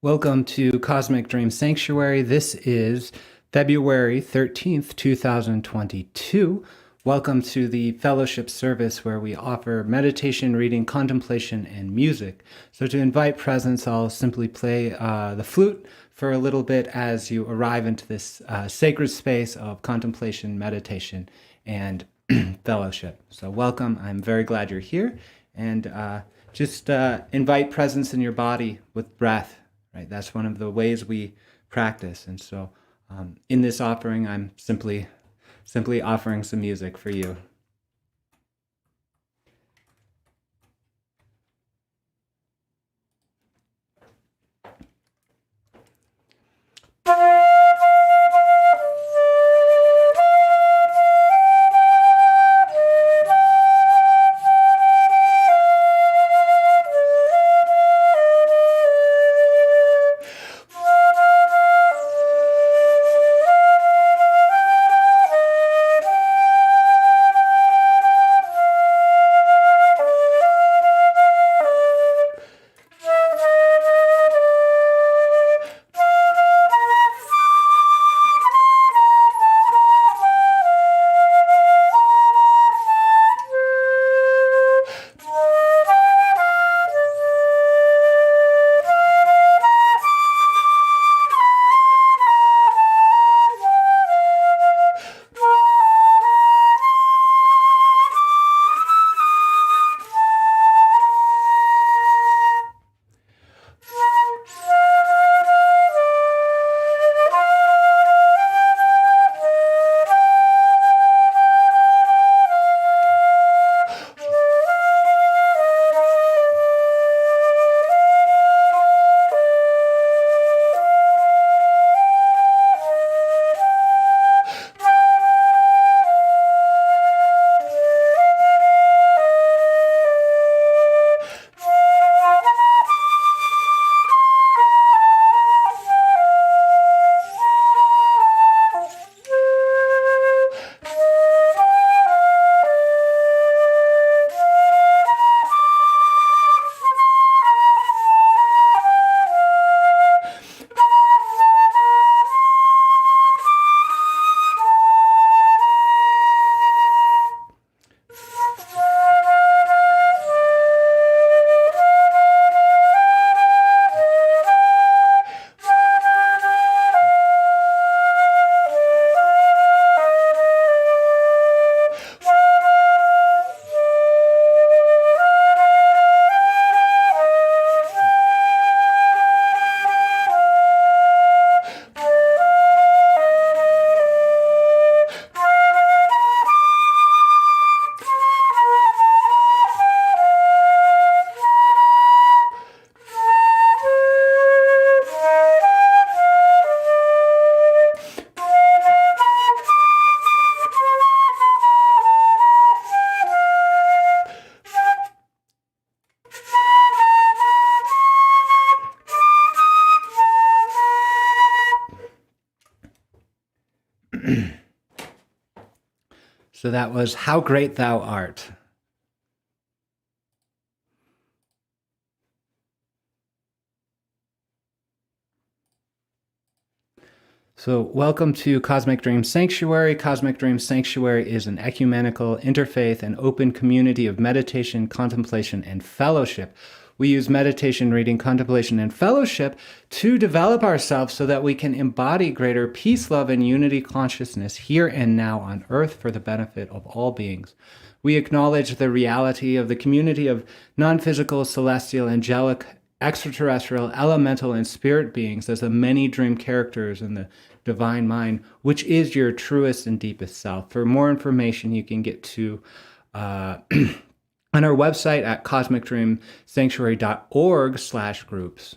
Welcome to Cosmic Dream Sanctuary. This is February 13th, 2022. Welcome to the fellowship service where we offer meditation, reading, contemplation, and music. So to invite presence, I'll simply play the flute for a little bit as you arrive into this sacred space of contemplation, meditation, and fellowship. So welcome. I'm very glad you're here. And just invite presence in your body with breath. Right, that's one of the ways we practice. And so in this offering, I'm simply offering some music for you. So that was How Great Thou Art. So welcome to Cosmic Dream Sanctuary. Cosmic Dream Sanctuary is an ecumenical, interfaith, and open community of meditation, contemplation, and fellowship. We use meditation, reading, contemplation, and fellowship to develop ourselves so that we can embody greater peace, love, and unity consciousness here and now on earth for the benefit of all beings. We acknowledge the reality of the community of non-physical, celestial, angelic, extraterrestrial, elemental, and spirit beings as the many dream characters in the divine mind, which is your truest and deepest self. For more information, you can get to on our website at cosmicdreamsanctuary.org/groups.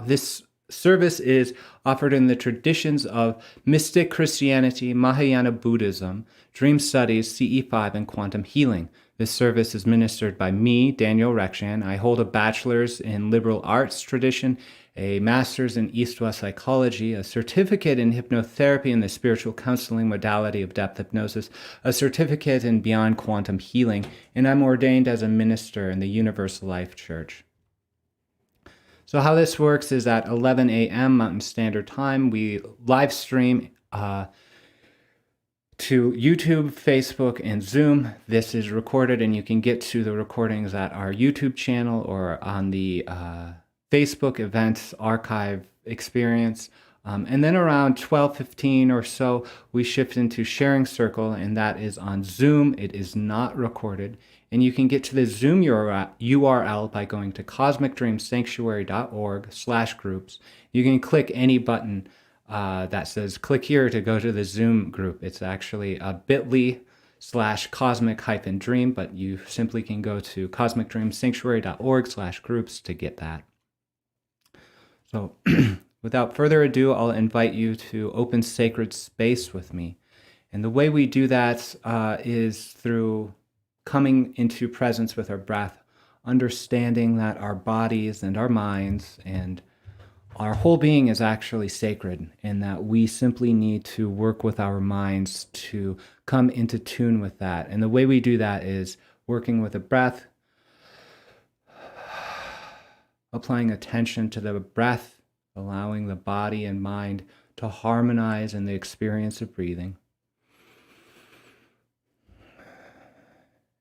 This service is offered in the traditions of mystic Christianity, Mahayana Buddhism, dream studies, CE5, and quantum healing. This service is ministered by me, Daniel Rekshan. I hold a bachelor's in liberal arts tradition, a master's in East-West psychology, a certificate in hypnotherapy and the spiritual counseling modality of depth hypnosis, a certificate in beyond quantum healing, and I'm ordained as a minister in the Universal Life Church. So how this works is at 11 a.m. Mountain Standard Time, we live stream to YouTube, Facebook, and Zoom. This is recorded, and you can get to the recordings at our YouTube channel or on the Facebook events archive experience. And then around 12:15 or so, we shift into Sharing Circle, and that is on Zoom. It is not recorded. And you can get to the Zoom URL by going to cosmicdreamsanctuary.org/groups. You can click any button that says click here to go to the Zoom group. It's actually a bit.ly/cosmic-dream, but you simply can go to cosmicdreamsanctuary.org/groups to get that. So without further ado, I'll invite you to open sacred space with me. And the way we do that is through coming into presence with our breath, understanding that our bodies and our minds and our whole being is actually sacred, and that we simply need to work with our minds to come into tune with that. And the way we do that is working with the breath, applying attention to the breath, allowing the body and mind to harmonize in the experience of breathing.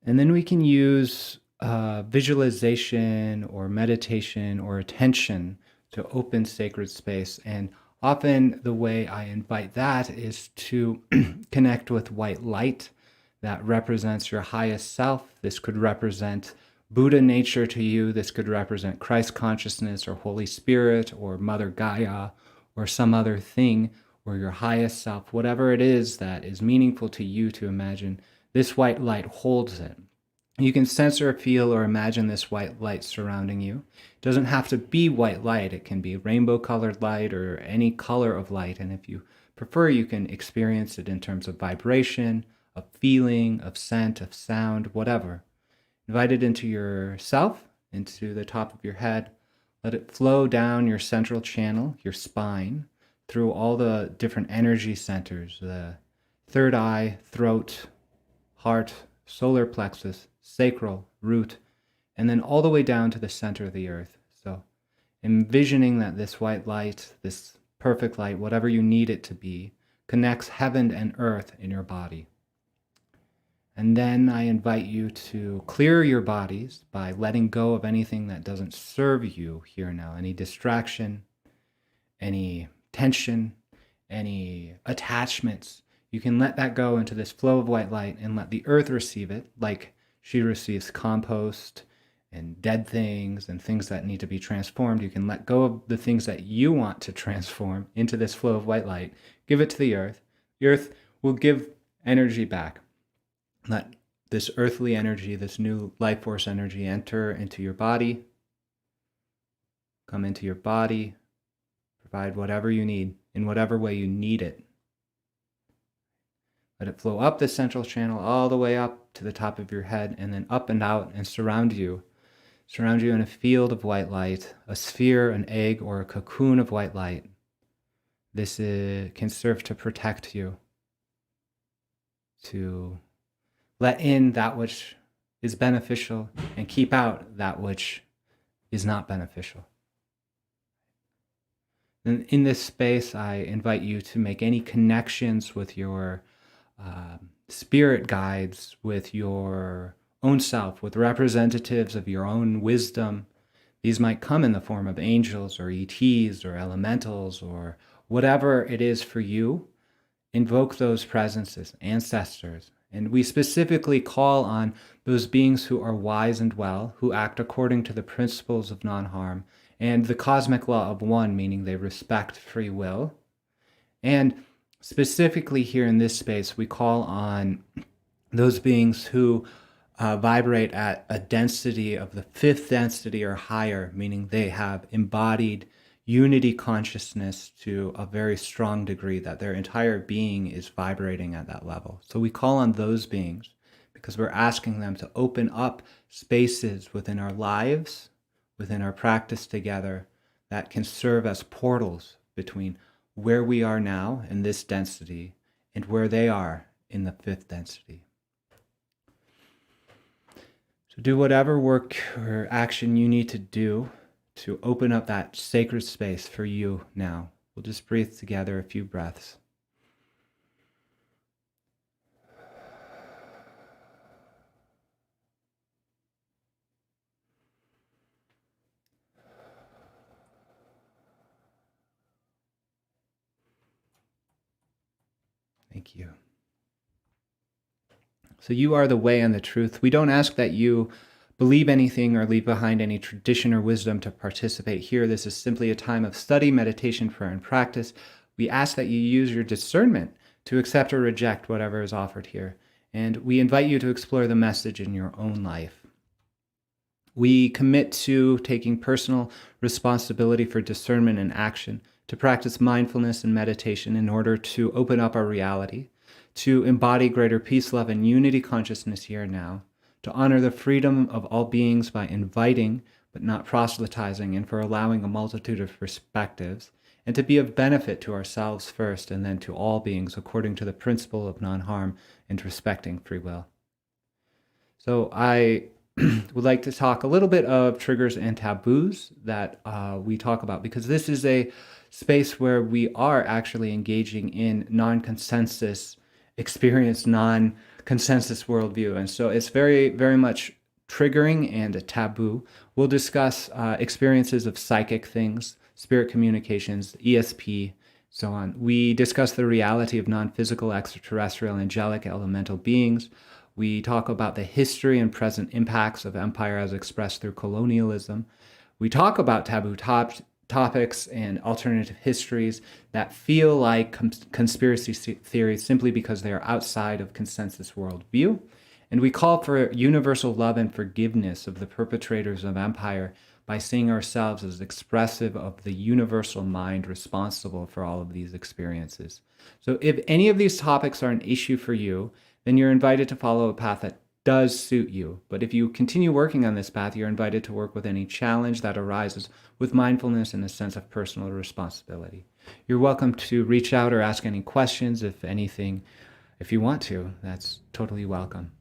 And then we can use visualization or meditation or attention to open sacred space. And often the way I invite that is to connect with white light that represents your highest self. This could represent Buddha nature to you. This could represent Christ consciousness or Holy Spirit or Mother Gaia or some other thing, or your highest self, whatever it is that is meaningful to you to imagine. This white light holds it. You can sense or feel or imagine this white light surrounding you. It doesn't have to be white light. It can be rainbow-colored light or any color of light. And if you prefer, you can experience it in terms of vibration, of feeling, of scent, of sound, whatever. Invite it into yourself, into the top of your head. Let it flow down your central channel, your spine, through all the different energy centers, the third eye, throat, heart, solar plexus, sacral, root, and then all the way down to the center of the earth. So envisioning that this white light, this perfect light, whatever you need it to be, connects heaven and earth in your body. And then I invite you to clear your bodies by letting go of anything that doesn't serve you here now, any distraction, any tension, any attachments. You can let that go into this flow of white light and let the earth receive it, like she receives compost and dead things and things that need to be transformed. You can let go of the things that you want to transform into this flow of white light. Give it to the earth. The earth will give energy back. Let this earthly energy, this new life force energy, enter into your body, come into your body, provide whatever you need in whatever way you need it. Let it flow up the central channel all the way up to the top of your head and then up and out and surround you. Surround you in a field of white light, a sphere, an egg, or a cocoon of white light. This can serve to protect you, to let in that which is beneficial and keep out that which is not beneficial. And in this space, I invite you to make any connections with your spirit guides, with your own self, with representatives of your own wisdom. These might come in the form of angels or ETs or elementals or whatever it is for you. Invoke those presences, ancestors. And we specifically call on those beings who are wise and well, who act according to the principles of non-harm and the cosmic law of one, meaning they respect free will. And specifically here in this space, we call on those beings who vibrate at a density of the fifth density or higher, meaning they have embodied unity consciousness to a very strong degree, that their entire being is vibrating at that level. So we call on those beings because we're asking them to open up spaces within our lives, within our practice together, that can serve as portals between where we are now in this density and where they are in the fifth density. So do whatever work or action you need to do to open up that sacred space for you now. We'll just breathe together a few breaths. Thank you. So you are the way and the truth. We don't ask that you believe anything or leave behind any tradition or wisdom to participate here. This is simply a time of study, meditation, prayer, and practice. We ask that you use your discernment to accept or reject whatever is offered here. And we invite you to explore the message in your own life. We commit to taking personal responsibility for discernment and action, to practice mindfulness and meditation in order to open up our reality, to embody greater peace, love, and unity consciousness here and now, to honor the freedom of all beings by inviting but not proselytizing, and for allowing a multitude of perspectives, and to be of benefit to ourselves first and then to all beings according to the principle of non-harm and respecting free will. So I would like to talk a little bit of triggers and taboos that we talk about, because this is a space where we are actually engaging in non-consensus experience, non-consensus worldview. And so it's very, very much triggering and a taboo. We'll discuss experiences of psychic things, spirit communications, ESP, so on. We discuss the reality of non-physical, extraterrestrial, angelic, elemental beings. We talk about the history and present impacts of empire as expressed through colonialism. We talk about taboo topics and alternative histories that feel like conspiracy theories simply because they are outside of consensus worldview. And we call for universal love and forgiveness of the perpetrators of empire by seeing ourselves as expressive of the universal mind responsible for all of these experiences. So if any of these topics are an issue for you, then you're invited to follow a path that does suit you. But if you continue working on this path, you're invited to work with any challenge that arises with mindfulness and a sense of personal responsibility. You're welcome to reach out or ask any questions, if anything, if you want to. That's totally welcome.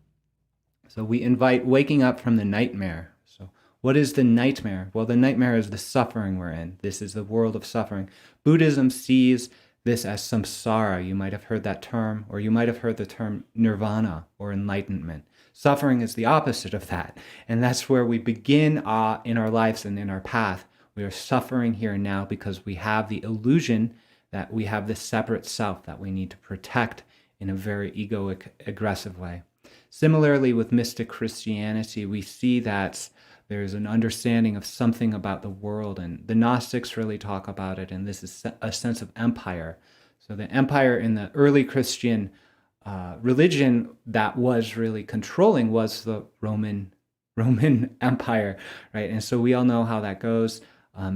So we invite waking up from the nightmare. So what is the nightmare? Well, the nightmare is the suffering we're in. This is the world of suffering. Buddhism sees this as samsara. You might have heard that term, or you might have heard the term nirvana or enlightenment. Suffering is the opposite of that. And that's where we begin in our lives and in our path. We are suffering here and now because we have the illusion that we have this separate self that we need to protect in a very egoic, aggressive way. Similarly, with mystic Christianity, we see that there's an understanding of something about the world, and the Gnostics really talk about it, and this is a sense of empire. So the empire in the early Christian religion that was really controlling was the Roman Empire, right? And so we all know how that goes.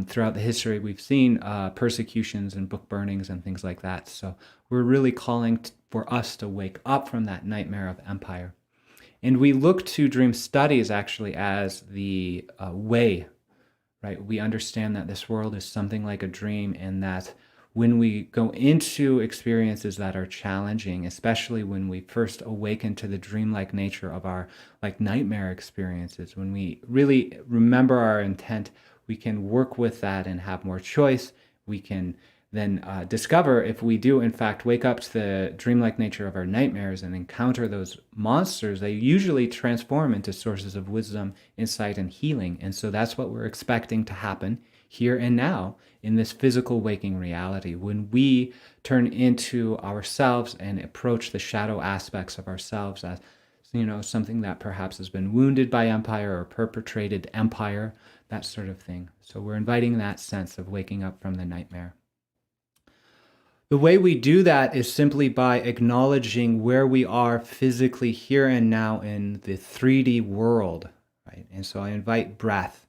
Throughout the history, we've seen persecutions and book burnings and things like that. So we're really calling for us to wake up from that nightmare of empire. And we look to dream studies actually as the way, right? We understand that this world is something like a dream, and that when we go into experiences that are challenging, especially when we first awaken to the dreamlike nature of our like nightmare experiences, when we really remember our intent, we can work with that and have more choice. We can then discover if we do in fact wake up to the dreamlike nature of our nightmares and encounter those monsters, they usually transform into sources of wisdom, insight, and healing. And so that's what we're expecting to happen here and now in this physical waking reality. When we turn into ourselves and approach the shadow aspects of ourselves as, you know, something that perhaps has been wounded by empire or perpetrated empire, that sort of thing. So we're inviting that sense of waking up from the nightmare. The way we do that is simply by acknowledging where we are physically here and now in the 3D world, right? And so I invite breath.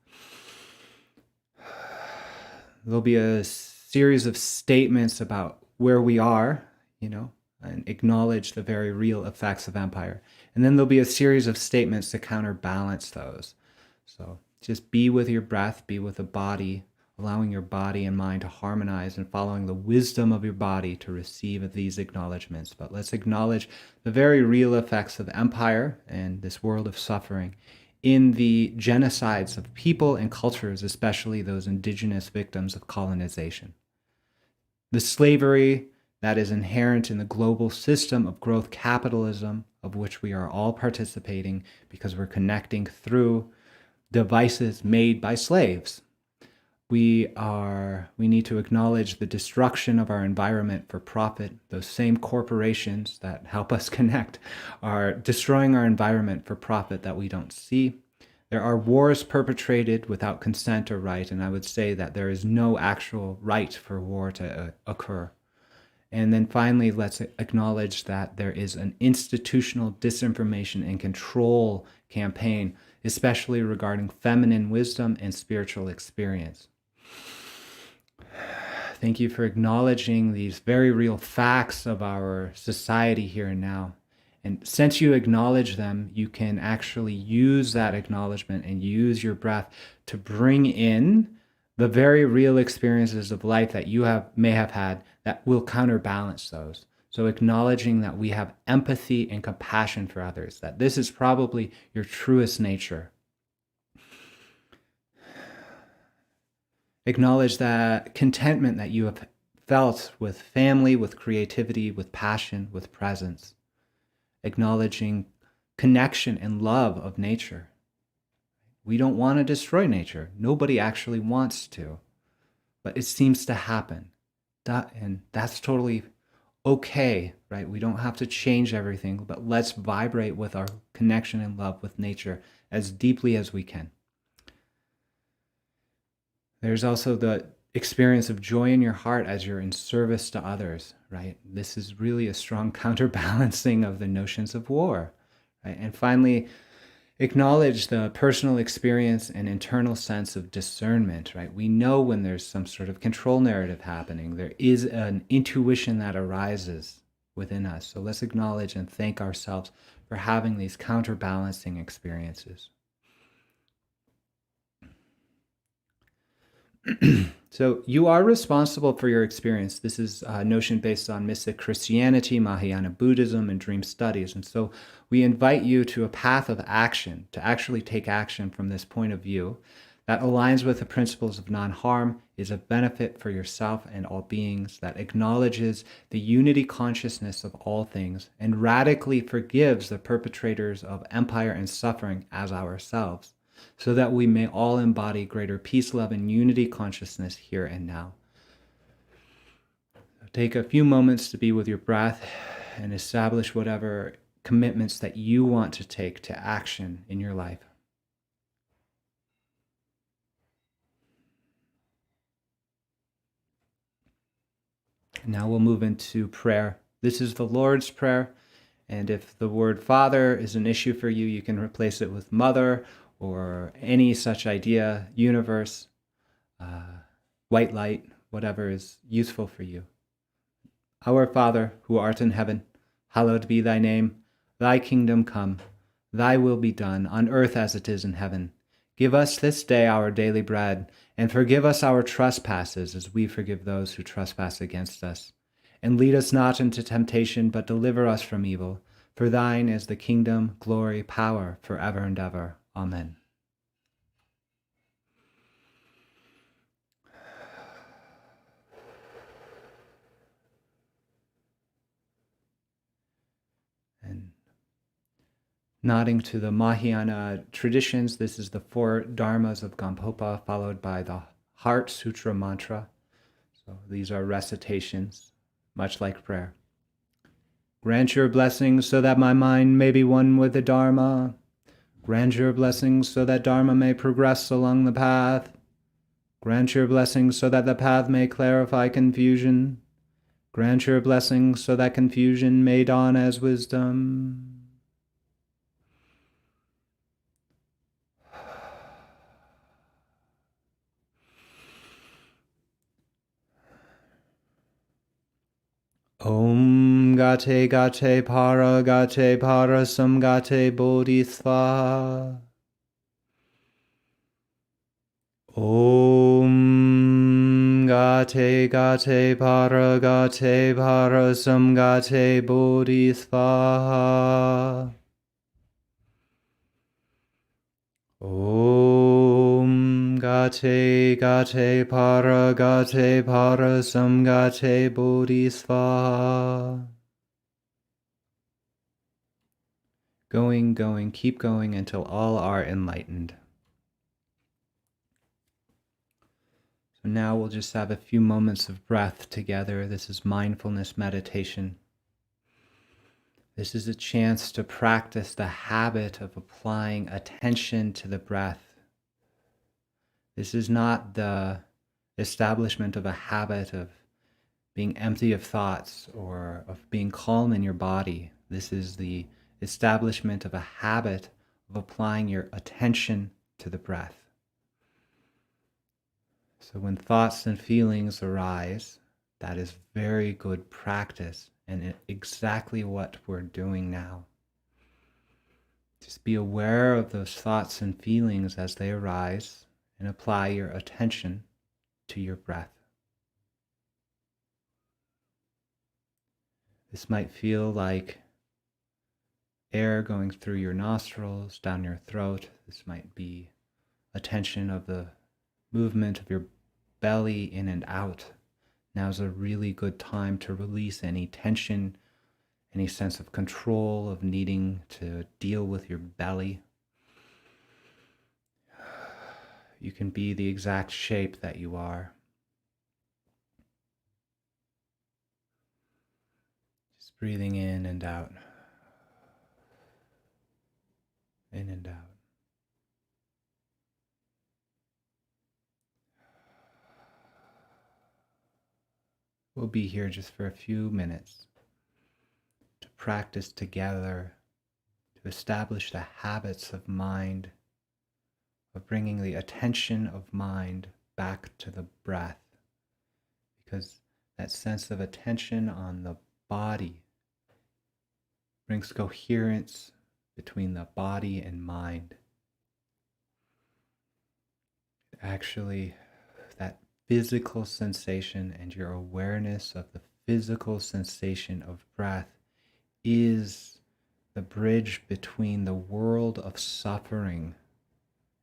There'll be a series of statements about where we are, you know, and acknowledge the very real effects of empire. And then there'll be a series of statements to counterbalance those. So just be with your breath, be with the body, allowing your body and mind to harmonize and following the wisdom of your body to receive these acknowledgments. But let's acknowledge the very real effects of empire and this world of suffering in the genocides of people and cultures, especially those indigenous victims of colonization. The slavery that is inherent in the global system of growth capitalism, of which we are all participating because we're connecting through devices made by slaves. We need to acknowledge the destruction of our environment for profit. Those same corporations that help us connect are destroying our environment for profit that we don't see. There are wars perpetrated without consent or right, and I would say that there is no actual right for war to occur. And then finally, let's acknowledge that there is an institutional disinformation and control campaign, especially regarding feminine wisdom and spiritual experience. Thank you for acknowledging these very real facts of our society here and now. And since you acknowledge them, you can actually use that acknowledgement and use your breath to bring in the very real experiences of life that you may have had that will counterbalance those. So acknowledging that we have empathy and compassion for others, that this is probably your truest nature. Acknowledge that contentment that you have felt with family, with creativity, with passion, with presence. Acknowledging connection and love of nature. We don't want to destroy nature. Nobody actually wants to, but it seems to happen. And that's totally okay, right? We don't have to change everything, but let's vibrate with our connection and love with nature as deeply as we can. There's also the experience of joy in your heart as you're in service to others, right? This is really a strong counterbalancing of the notions of war, right? And finally, acknowledge the personal experience and internal sense of discernment, right? We know when there's some sort of control narrative happening. There is an intuition that arises within us. So let's acknowledge and thank ourselves for having these counterbalancing experiences. So you are responsible for your experience. This is a notion based on mystic Christianity, Mahayana Buddhism, and dream studies. And so we invite you to a path of action, to actually take action from this point of view that aligns with the principles of non-harm, is a benefit for yourself and all beings, that acknowledges the unity consciousness of all things, and radically forgives the perpetrators of empire and suffering as ourselves, so that we may all embody greater peace, love, and unity consciousness here and now. So take a few moments to be with your breath and establish whatever commitments that you want to take to action in your life. And now we'll move into prayer. This is the Lord's Prayer, and if the word Father is an issue for you, you can replace it with Mother, or any such idea, universe, white light, whatever is useful for you. Our Father, who art in heaven, hallowed be thy name. Thy kingdom come, thy will be done, on earth as it is in heaven. Give us this day our daily bread, and forgive us our trespasses as we forgive those who trespass against us. And lead us not into temptation, but deliver us from evil. For thine is the kingdom, glory, power, forever and ever. Amen. And nodding to the Mahayana traditions, this is the 4 dharmas of Gampopa, followed by the Heart Sutra mantra. So these are recitations, much like prayer. Grant your blessings so that my mind may be one with the Dharma. Grant your blessings so that Dharma may progress along the path. Grant your blessings so that the path may clarify confusion. Grant your blessings so that confusion may dawn as wisdom. Om Gate Gate Para Sam Gate Bodhisattva. Om Gate Gate Para Sam Gate Bodhisattva. Om Gate Gate Para Samgate Bodhisvaha. Going, keep going until all are enlightened. So now we'll just have a few moments of breath together. This is mindfulness meditation. This is a chance to practice the habit of applying attention to the breath. This is not the establishment of a habit of being empty of thoughts or of being calm in your body. This is the establishment of a habit of applying your attention to the breath. So when thoughts and feelings arise, that is very good practice and exactly what we're doing now. Just be aware of those thoughts and feelings as they arise and apply your attention to your breath. This might feel like air going through your nostrils, down your throat. This might be attention of the movement of your belly in and out. Now's a really good time to release any tension, any sense of control, of needing to deal with your belly. You can be the exact shape that you are. Just breathing in and out. In and out. We'll be here just for a few minutes to practice together, to establish the habits of mind, of bringing the attention of mind back to the breath, because that sense of attention on the body brings coherence between the body and mind. Actually, that physical sensation and your awareness of the physical sensation of breath is the bridge between the world of suffering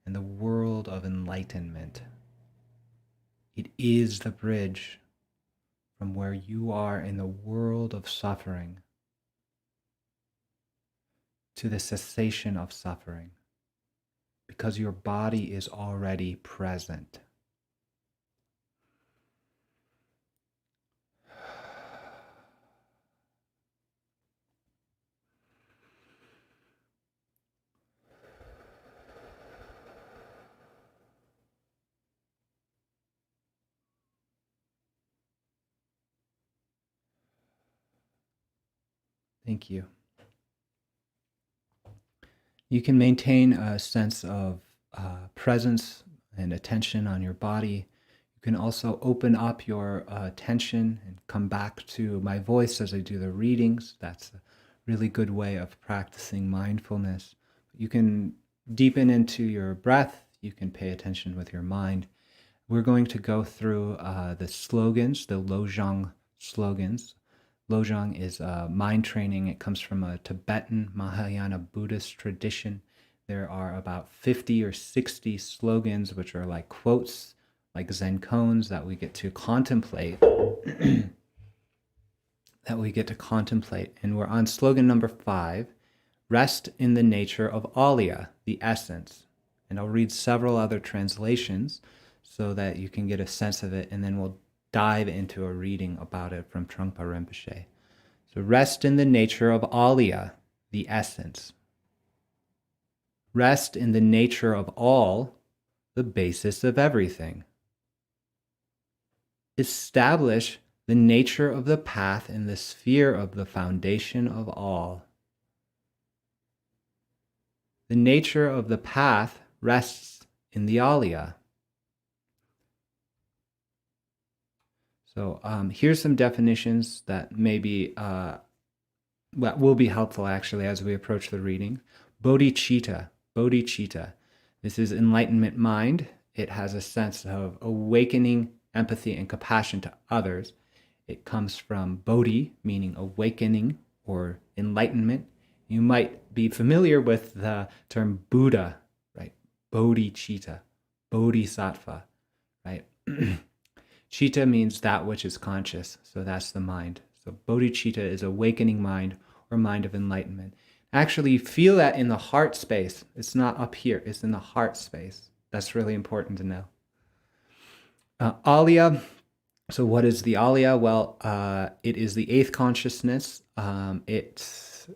and the world of enlightenment. It is the bridge from where you are in the world of suffering to the cessation of suffering, because your body is already present. Thank you. You can maintain a sense of presence and attention on your body. You can also open up your attention and come back to my voice as I do the readings. That's a really good way of practicing mindfulness. You can deepen into your breath. You can pay attention with your mind. We're going to go through the slogans, the Lojong slogans. Lojong is mind training. It comes from a Tibetan Mahayana Buddhist tradition. There are about 50 or 60 slogans, which are like quotes, like Zen koans that we get to contemplate. And we're on slogan number 5, rest in the nature of Alaya, the essence. And I'll read several other translations so that you can get a sense of it, and then we'll dive into a reading about it from Trungpa Rinpoche. So rest in the nature of Alaya, the essence. Rest in the nature of all, the basis of everything. Establish the nature of the path in the sphere of the foundation of all. The nature of the path rests in the Alaya. So here's some definitions that maybe will be helpful actually as we approach the reading. Bodhicitta. This is enlightenment mind. It has a sense of awakening empathy and compassion to others. It comes from bodhi, meaning awakening or enlightenment. You might be familiar with the term Buddha, right? bodhicitta, bodhisattva, right? Chitta means that which is conscious, so that's the mind. So bodhicitta is awakening mind or mind of enlightenment. Actually, you feel that in the heart space. It's not up here, it's in the heart space. That's really important to know. Alaya. So what is the Alaya? Well, it is the eighth consciousness. There's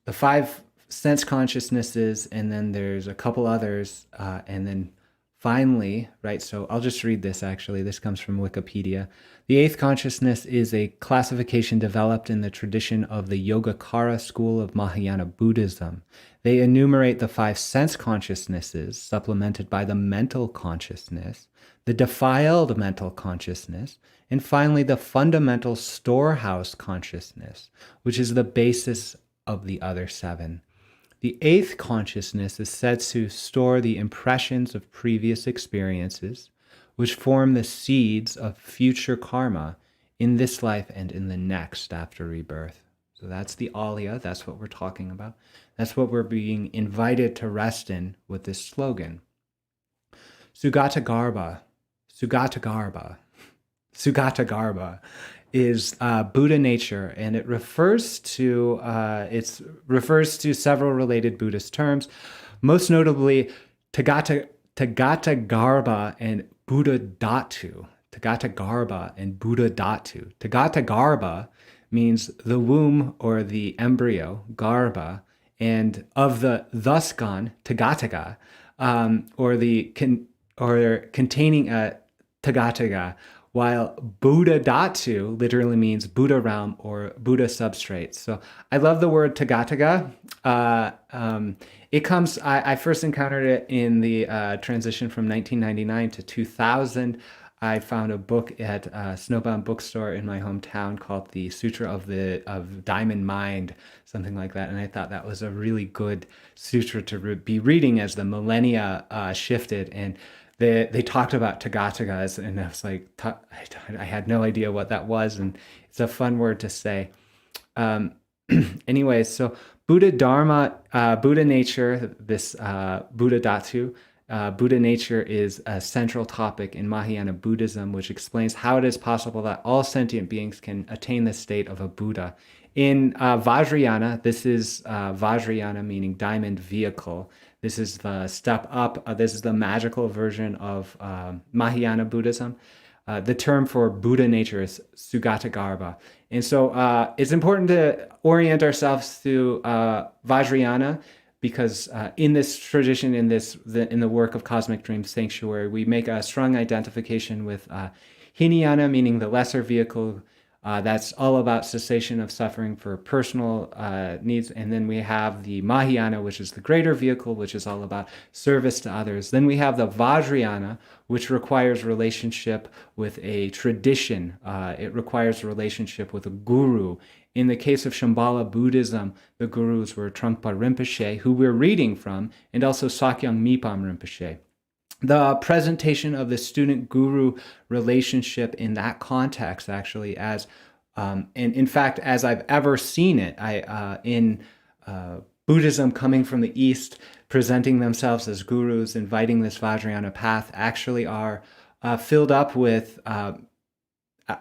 the five sense consciousnesses, and then there's a couple others, and then finally, right, so I'll just read this actually. This comes from Wikipedia. The eighth consciousness is a classification developed in the tradition of the Yogacara school of Mahayana Buddhism. They enumerate the five sense consciousnesses, supplemented by the mental consciousness, the defiled mental consciousness, and finally the fundamental storehouse consciousness, which is the basis of the other seven. The eighth consciousness is said to store the impressions of previous experiences, which form the seeds of future karma in this life and in the next after rebirth. So that's the Alaya, that's what we're talking about. That's what we're being invited to rest in with this slogan. Sugatagarbha is Buddha nature, and it refers to several related Buddhist terms, most notably Tagatagarbha and Buddha Dhatu. Tagatagarbha and Buddha Dhatu. Tagatagarbha means the womb or the embryo, garbha, and of the thus gone, Tagataga, or containing a Tagataga, while Buddha Dhatu literally means Buddha realm or Buddha substrate. So I love the word Tagataga. It comes, I first encountered it in the transition from 1999 to 2000. I found a book at Snowbound Bookstore in my hometown called The Sutra of Diamond Mind, something like that. And I thought that was a really good sutra to be reading as the millennia shifted. And they talked about Tagatagas, and I was like, I had no idea what that was, and it's a fun word to say. Anyways, so Buddha Dharma, Buddha nature, this Buddha Dhatu, Buddha nature is a central topic in Mahayana Buddhism, which explains how it is possible that all sentient beings can attain the state of a Buddha. In Vajrayana, this is Vajrayana meaning diamond vehicle. This is the step up. This is the magical version of Mahayana Buddhism. The term for Buddha nature is Sugatagarbha. And so it's important to orient ourselves to Vajrayana, because in this tradition, in the work of Cosmic Dream Sanctuary, we make a strong identification with Hinayana, meaning the lesser vehicle. That's all about cessation of suffering for personal needs. And then we have the Mahayana, which is the greater vehicle, which is all about service to others. Then we have the Vajrayana, which requires relationship with a tradition. It requires a relationship with a guru. In the case of Shambhala Buddhism, the gurus were Trungpa Rinpoche, who we're reading from, and also Sakyong Mipam Rinpoche. The presentation of the student-guru relationship in that context, actually, as and in fact, as I've ever seen it, in Buddhism coming from the East, presenting themselves as gurus, inviting this Vajrayana path, actually are filled up with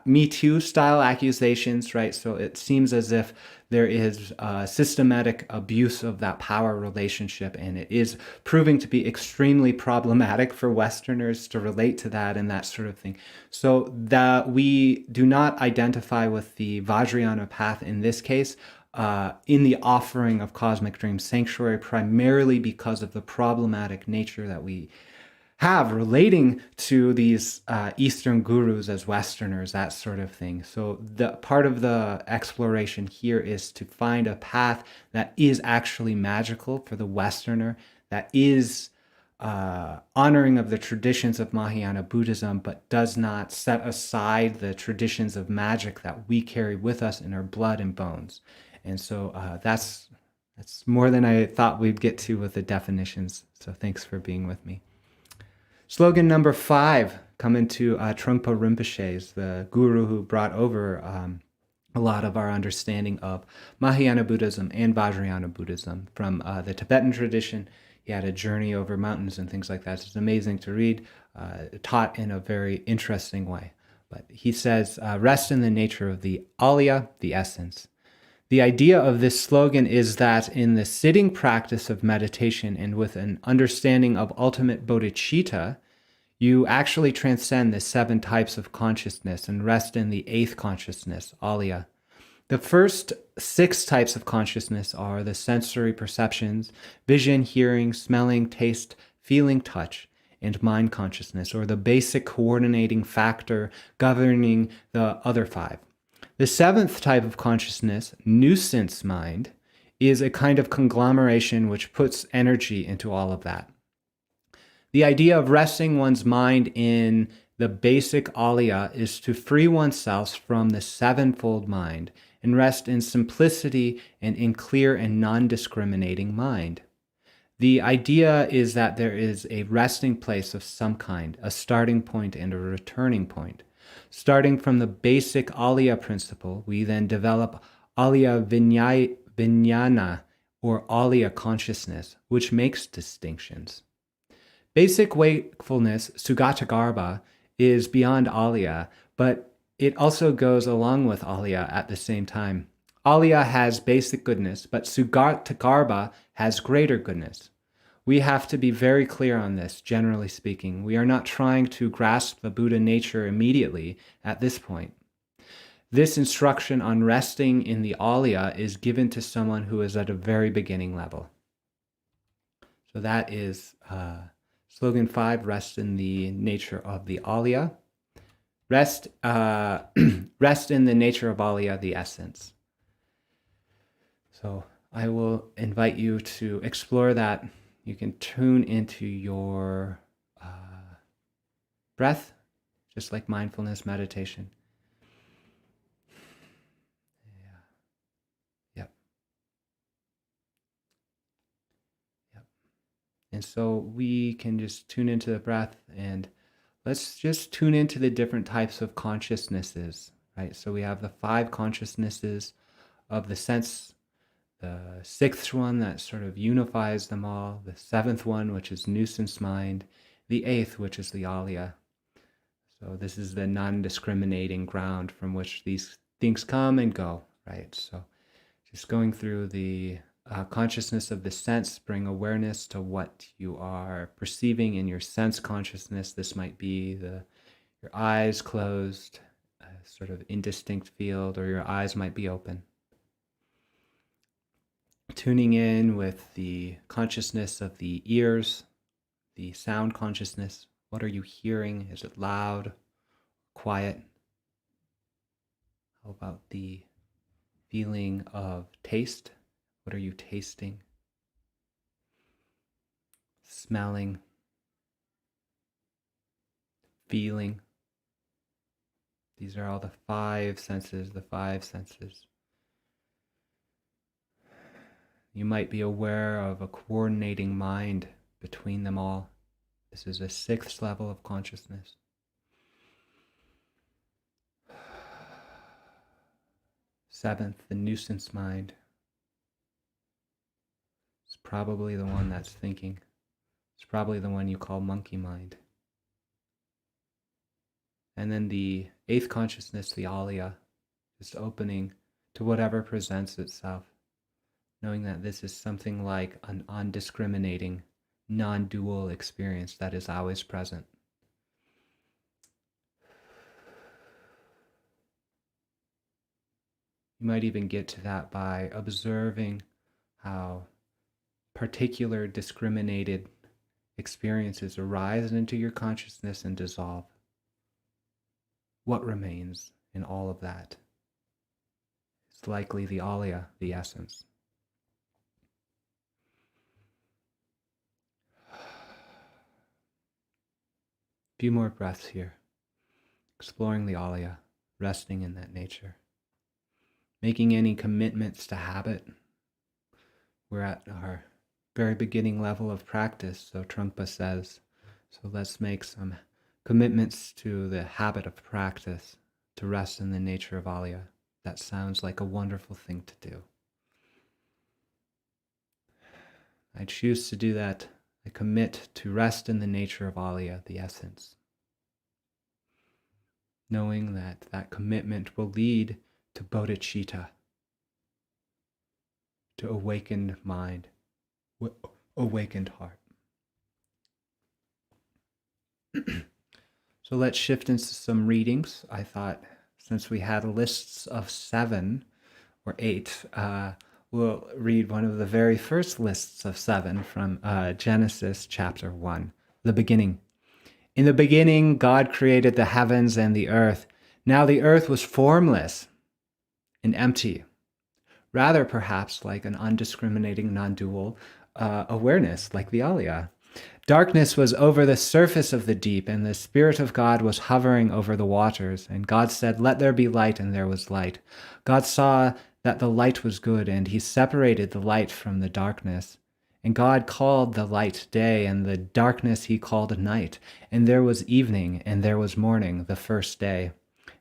Me Too style accusations, right? So it seems as if there is systematic abuse of that power relationship, and it is proving to be extremely problematic for Westerners to relate to that and that sort of thing. So that we do not identify with the Vajrayana path in this case, in the offering of Cosmic Dream Sanctuary, primarily because of the problematic nature that we have relating to these Eastern gurus as Westerners, that sort of thing. So the part of the exploration here is to find a path that is actually magical for the Westerner, that is honoring of the traditions of Mahayana Buddhism, but does not set aside the traditions of magic that we carry with us in our blood and bones. And so that's more than I thought we'd get to with the definitions. So thanks for being with me. Slogan number 5, coming to Trungpa Rinpoche, the guru who brought over a lot of our understanding of Mahayana Buddhism and Vajrayana Buddhism from the Tibetan tradition. He had a journey over mountains and things like that. It's amazing to read, taught in a very interesting way. But he says, rest in the nature of the Alaya, the essence. The idea of this slogan is that in the sitting practice of meditation and with an understanding of ultimate bodhicitta, you actually transcend the 7 types of consciousness and rest in the 8th consciousness, Alaya. The first 6 types of consciousness are the sensory perceptions, vision, hearing, smelling, taste, feeling, touch, and mind consciousness, or the basic coordinating factor governing the other 5. The 7th type of consciousness, nuisance mind, is a kind of conglomeration which puts energy into all of that. The idea of resting one's mind in the basic Alaya is to free oneself from the 7-fold mind and rest in simplicity and in clear and non-discriminating mind. The idea is that there is a resting place of some kind, a starting point and a returning point. Starting from the basic Alaya principle, we then develop Alaya Vijnana, or Alaya consciousness, which makes distinctions. Basic wakefulness, Sugatagarbha, is beyond Alaya, but it also goes along with Alaya at the same time. Alaya has basic goodness, but Sugatagarbha has greater goodness. We have to be very clear on this, generally speaking. We are not trying to grasp the Buddha nature immediately at this point. This instruction on resting in the Alaya is given to someone who is at a very beginning level. So that is slogan 5, rest in the nature of the Alaya. Rest in the nature of Alaya, the essence. So I will invite you to explore that. You can tune into your breath, just like mindfulness meditation. Yep. And so we can just tune into the breath, and let's just tune into the different types of consciousnesses, right? So we have the 5 consciousnesses of the sense, the 6th one that sort of unifies them all, the 7th one, which is nuisance mind, the 8th, which is the Alaya. So this is the non-discriminating ground from which these things come and go, right? So just going through the consciousness of the sense, bring awareness to what you are perceiving in your sense consciousness. This might be your eyes closed, a sort of indistinct field, or your eyes might be open. Tuning in with the consciousness of the ears, the sound consciousness. What are you hearing? Is it loud, quiet? How about the feeling of taste? What are you tasting? Smelling? Feeling? These are all the 5 senses, the 5 senses. You might be aware of a coordinating mind between them all. This is a 6th level of consciousness. Seventh, the nuisance mind. It's probably the one that's thinking. It's probably the one you call monkey mind. And then the 8th consciousness, the Alaya, just opening to whatever presents itself, knowing that this is something like an undiscriminating, non-dual experience that is always present. You might even get to that by observing how particular discriminated experiences arise into your consciousness and dissolve. What remains in all of that? It's likely the Alaya, the essence. A few more breaths here, exploring the Alaya, resting in that nature. Making any commitments to habit. We're at our very beginning level of practice, so Trungpa says. So let's make some commitments to the habit of practice, to rest in the nature of Alaya. That sounds like a wonderful thing to do. I choose to do that I commit to rest in the nature of Alaya, the essence, knowing that that commitment will lead to bodhicitta, to awakened mind, awakened heart. So let's shift into some readings. I thought since we had lists of 7 or 8, we'll read one of the very first lists of 7 from Genesis chapter 1, the beginning. In the beginning, God created the heavens and the earth. Now the earth was formless and empty, rather perhaps like an undiscriminating non-dual awareness, like the Alaya. Darkness was over the surface of the deep, and the Spirit of God was hovering over the waters. And God said, "Let there be light," and there was light. God saw that the light was good, and he separated the light from the darkness. And God called the light day, and the darkness he called night. And there was evening, and there was morning, the first day.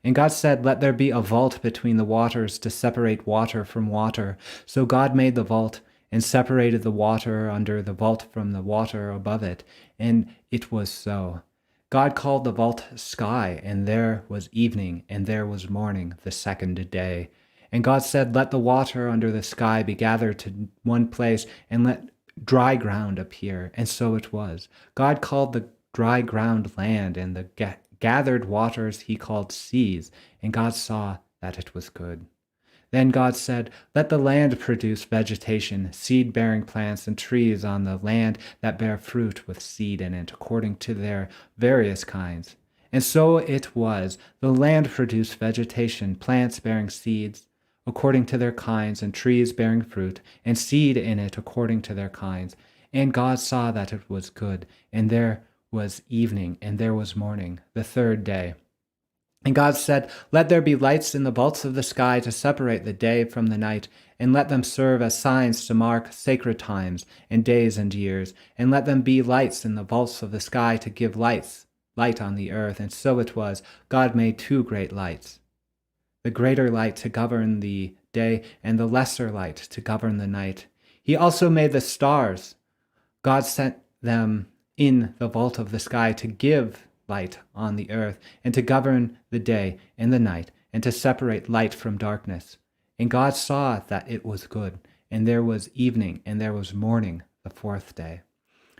And God said, "Let there be a vault between the waters to separate water from water." So God made the vault and separated the water under the vault from the water above it. And it was so. God called the vault sky, and there was evening, and there was morning, the second day. And God said, "Let the water under the sky be gathered to one place, and let dry ground appear." And so it was. God called the dry ground land, and the gathered waters he called seas. And God saw that it was good. Then God said, "Let the land produce vegetation, seed-bearing plants and trees on the land that bear fruit with seed in it, according to their various kinds." And so it was. The land produced vegetation, plants bearing seeds, according to their kinds, and trees bearing fruit, and seed in it according to their kinds. And God saw that it was good. And there was evening, and there was morning, the third day. And God said, "Let there be lights in the vaults of the sky to separate the day from the night, and let them serve as signs to mark sacred times and days and years. And let them be lights in the vaults of the sky to give light on the earth." And so it was. God made 2 great lights, the greater light to govern the day, and the lesser light to govern the night. He also made the stars. God sent them in the vault of the sky to give light on the earth, and to govern the day and the night, and to separate light from darkness. And God saw that it was good. And there was evening, and there was morning, the 4th day.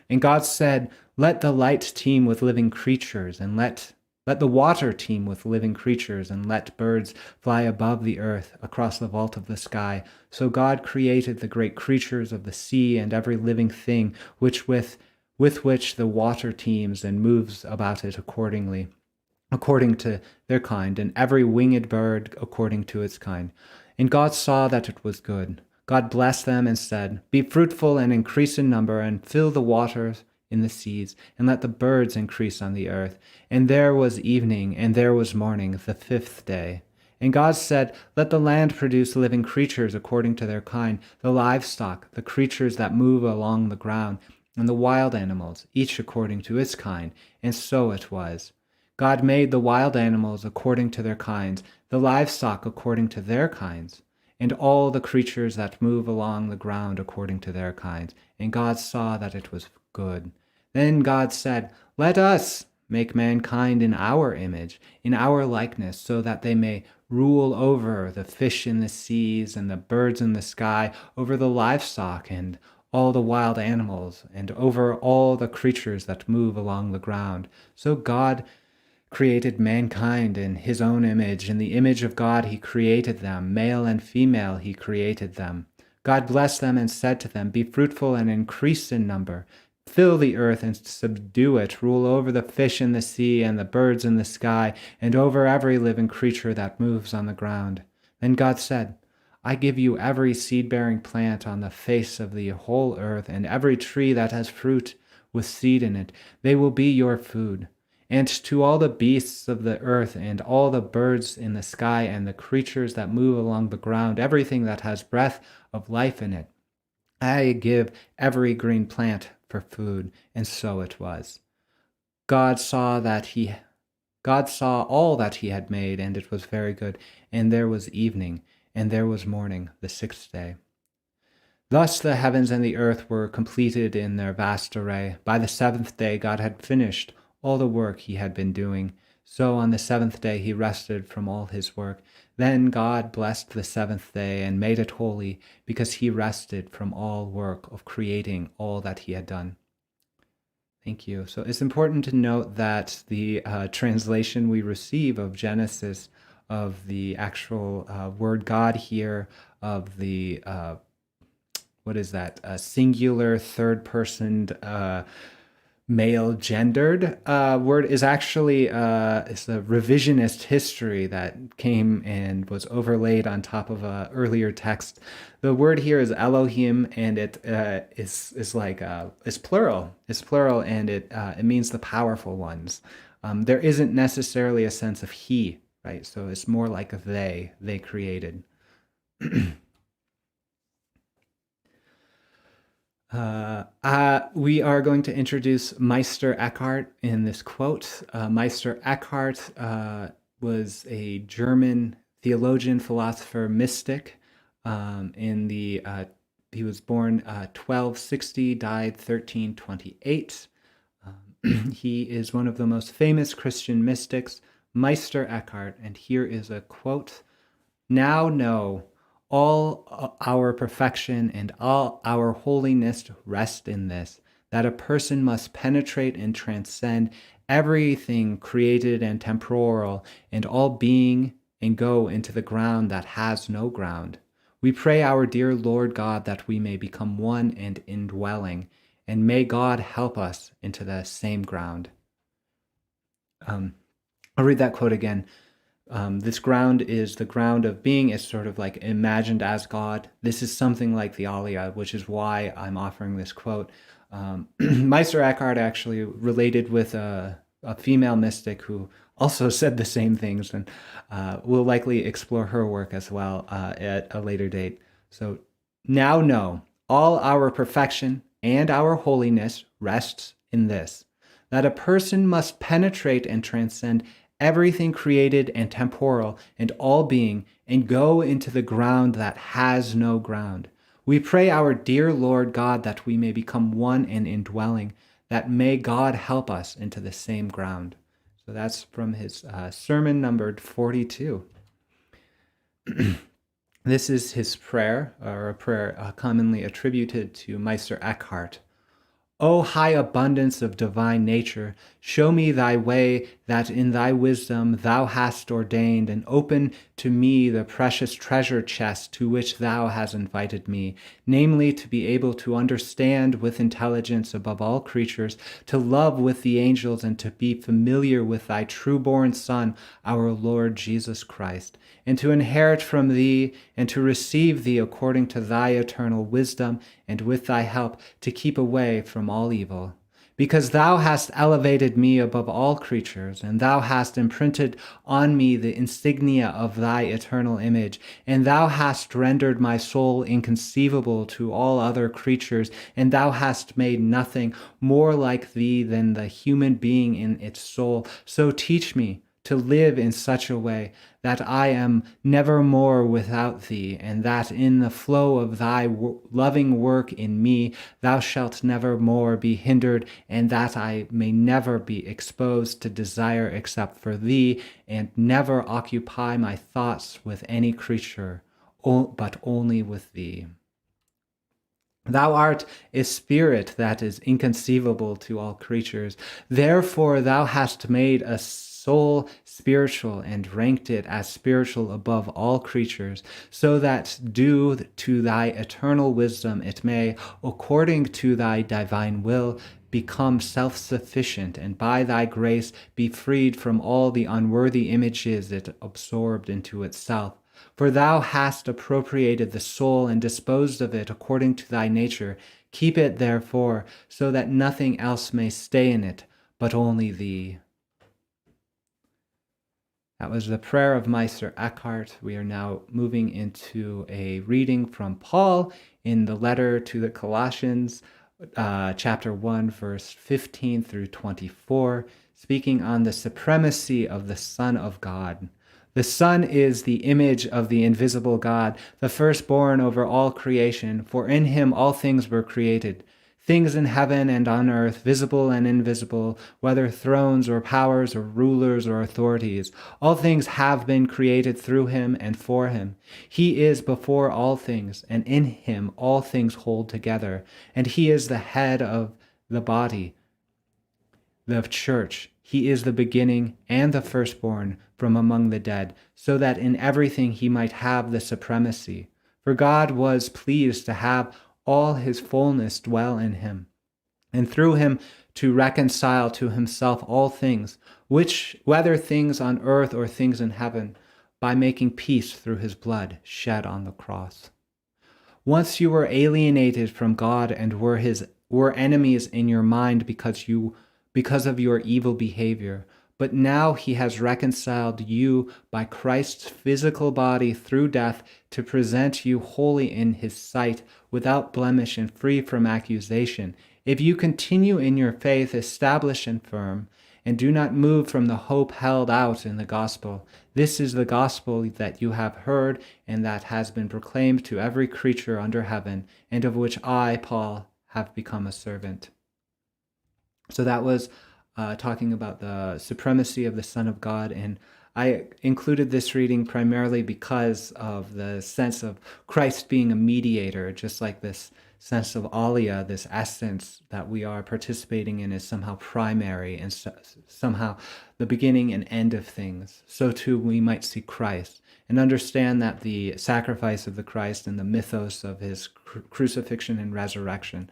And God said, "Let the light teem with living creatures, and let the water teem with living creatures, and let birds fly above the earth across the vault of the sky." So God created the great creatures of the sea and every living thing with which the water teems and moves about it according to their kind, and every winged bird according to its kind. And God saw that it was good. God blessed them and said, "Be fruitful and increase in number, and fill the waters in the seas, and let the birds increase on the earth." And there was evening, and there was morning, the 5th day. And God said, "Let the land produce living creatures according to their kind, the livestock, the creatures that move along the ground, and the wild animals, each according to its kind." And so it was. God made the wild animals according to their kinds, the livestock according to their kinds, and all the creatures that move along the ground according to their kinds. And God saw that it was good. Then God said, "Let us make mankind in our image, in our likeness, so that they may rule over the fish in the seas and the birds in the sky, over the livestock and all the wild animals, and over all the creatures that move along the ground." So God created mankind in his own image. In the image of God he created them. Male and female he created them. God blessed them and said to them, "Be fruitful and increase in number. Fill the earth and subdue it. Rule over the fish in the sea and the birds in the sky, and over every living creature that moves on the ground." Then God said, "I give you every seed-bearing plant on the face of the whole earth, and every tree that has fruit with seed in it. They will be your food. And to all the beasts of the earth, and all the birds in the sky, and the creatures that move along the ground, everything that has breath of life in it, I give every green plant for food." And so it was. God saw all that he had made, and it was very good. And there was evening, and there was morning, the 6th day. Thus the heavens and the earth were completed in their vast array. By the seventh day God had finished all the work he had been doing. So on the seventh day he rested from all his work. Then God blessed the seventh day and made it holy, because he rested from all work of creating all that he had done. Thank you. So it's important to note that the translation we receive of Genesis, of the actual word God here, of the what is that? A singular third-person male gendered word is actually it's a revisionist history that came and was overlaid on top of a earlier text. The word here is Elohim, and it is like it's plural. It's plural, and it means the powerful ones. There isn't necessarily a sense of he, right? So it's more like a they created. We are going to introduce Meister Eckhart in this quote. Meister Eckhart was a German theologian, philosopher, mystic. He was born 1260, died 1328. He is one of the most famous Christian mystics, Meister Eckhart, and here is a quote. Now know, all our perfection and all our holiness rest in this, that a person must penetrate and transcend everything created and temporal, and all being, and go into the ground that has no ground. We pray our dear Lord God that we may become one and indwelling, and may God help us into the same ground. I'll read that quote again. This ground is the ground of being. It's sort of like imagined as God. This is something like the Alaya, which is why I'm offering this quote. Meister Eckhart actually related with a female mystic who also said the same things, and we'll likely explore her work as well at a later date. So now know, all our perfection and our holiness rests in this, that a person must penetrate and transcend everything created and temporal and all being, and go into the ground that has no ground. We pray our dear Lord God that we may become one and indwelling, that may God help us into the same ground. So that's from his sermon numbered 42. This is his prayer, or a prayer commonly attributed to Meister Eckhart. O high abundance of divine nature, show me thy way, that in thy wisdom thou hast ordained, and open to me the precious treasure chest to which thou hast invited me, namely to be able to understand with intelligence above all creatures, to love with the angels, and to be familiar with thy true-born Son, our Lord Jesus Christ, and to inherit from thee, and to receive thee according to thy eternal wisdom, and with thy help to keep away from all evil. Because thou hast elevated me above all creatures, and thou hast imprinted on me the insignia of thy eternal image, and thou hast rendered my soul inconceivable to all other creatures, and thou hast made nothing more like thee than the human being in its soul. So teach me to live in such a way that I am never more without thee, and that in the flow of thy loving work in me thou shalt never more be hindered, and that I may never be exposed to desire except for thee, and never occupy my thoughts with any creature, but only with thee. Thou art a spirit that is inconceivable to all creatures. Therefore thou hast made a soul spiritual and ranked it as spiritual above all creatures, so that due to thy eternal wisdom it may, according to thy divine will, become self-sufficient, and by thy grace be freed from all the unworthy images it absorbed into itself. For thou hast appropriated the soul and disposed of it according to thy nature. Keep it, therefore, so that nothing else may stay in it, but only thee. That was the prayer of Meister Eckhart. We are now moving into a reading from Paul in the letter to the Colossians, chapter 1, verse 15 through 24, speaking on the supremacy of the Son of God. The Son is the image of the invisible God, the firstborn over all creation, for in him all things were created. Things in heaven and on earth, visible and invisible, whether thrones or powers or rulers or authorities, all things have been created through him and for him. He is before all things, and in him all things hold together. And he is the head of the body, the church. He is the beginning and the firstborn from among the dead, so that in everything he might have the supremacy. For God was pleased to have all his fullness dwell in him, and through him to reconcile to himself all things, which, whether things on earth or things in heaven, by making peace through his blood shed on the cross. Once you were alienated from God and were enemies in your mind because of your evil behavior. But now he has reconciled you by Christ's physical body through death to present you holy in his sight, without blemish and free from accusation. If you continue in your faith, established and firm, and do not move from the hope held out in the gospel. This is the gospel that you have heard and that has been proclaimed to every creature under heaven, and of which I, Paul, have become a servant. So that was talking about the supremacy of the Son of God, and I included this reading primarily because of the sense of Christ being a mediator, just like this sense of Alaya, this essence that we are participating in is somehow primary and somehow the beginning and end of things. So too we might see Christ and understand that the sacrifice of the Christ and the mythos of his crucifixion and resurrection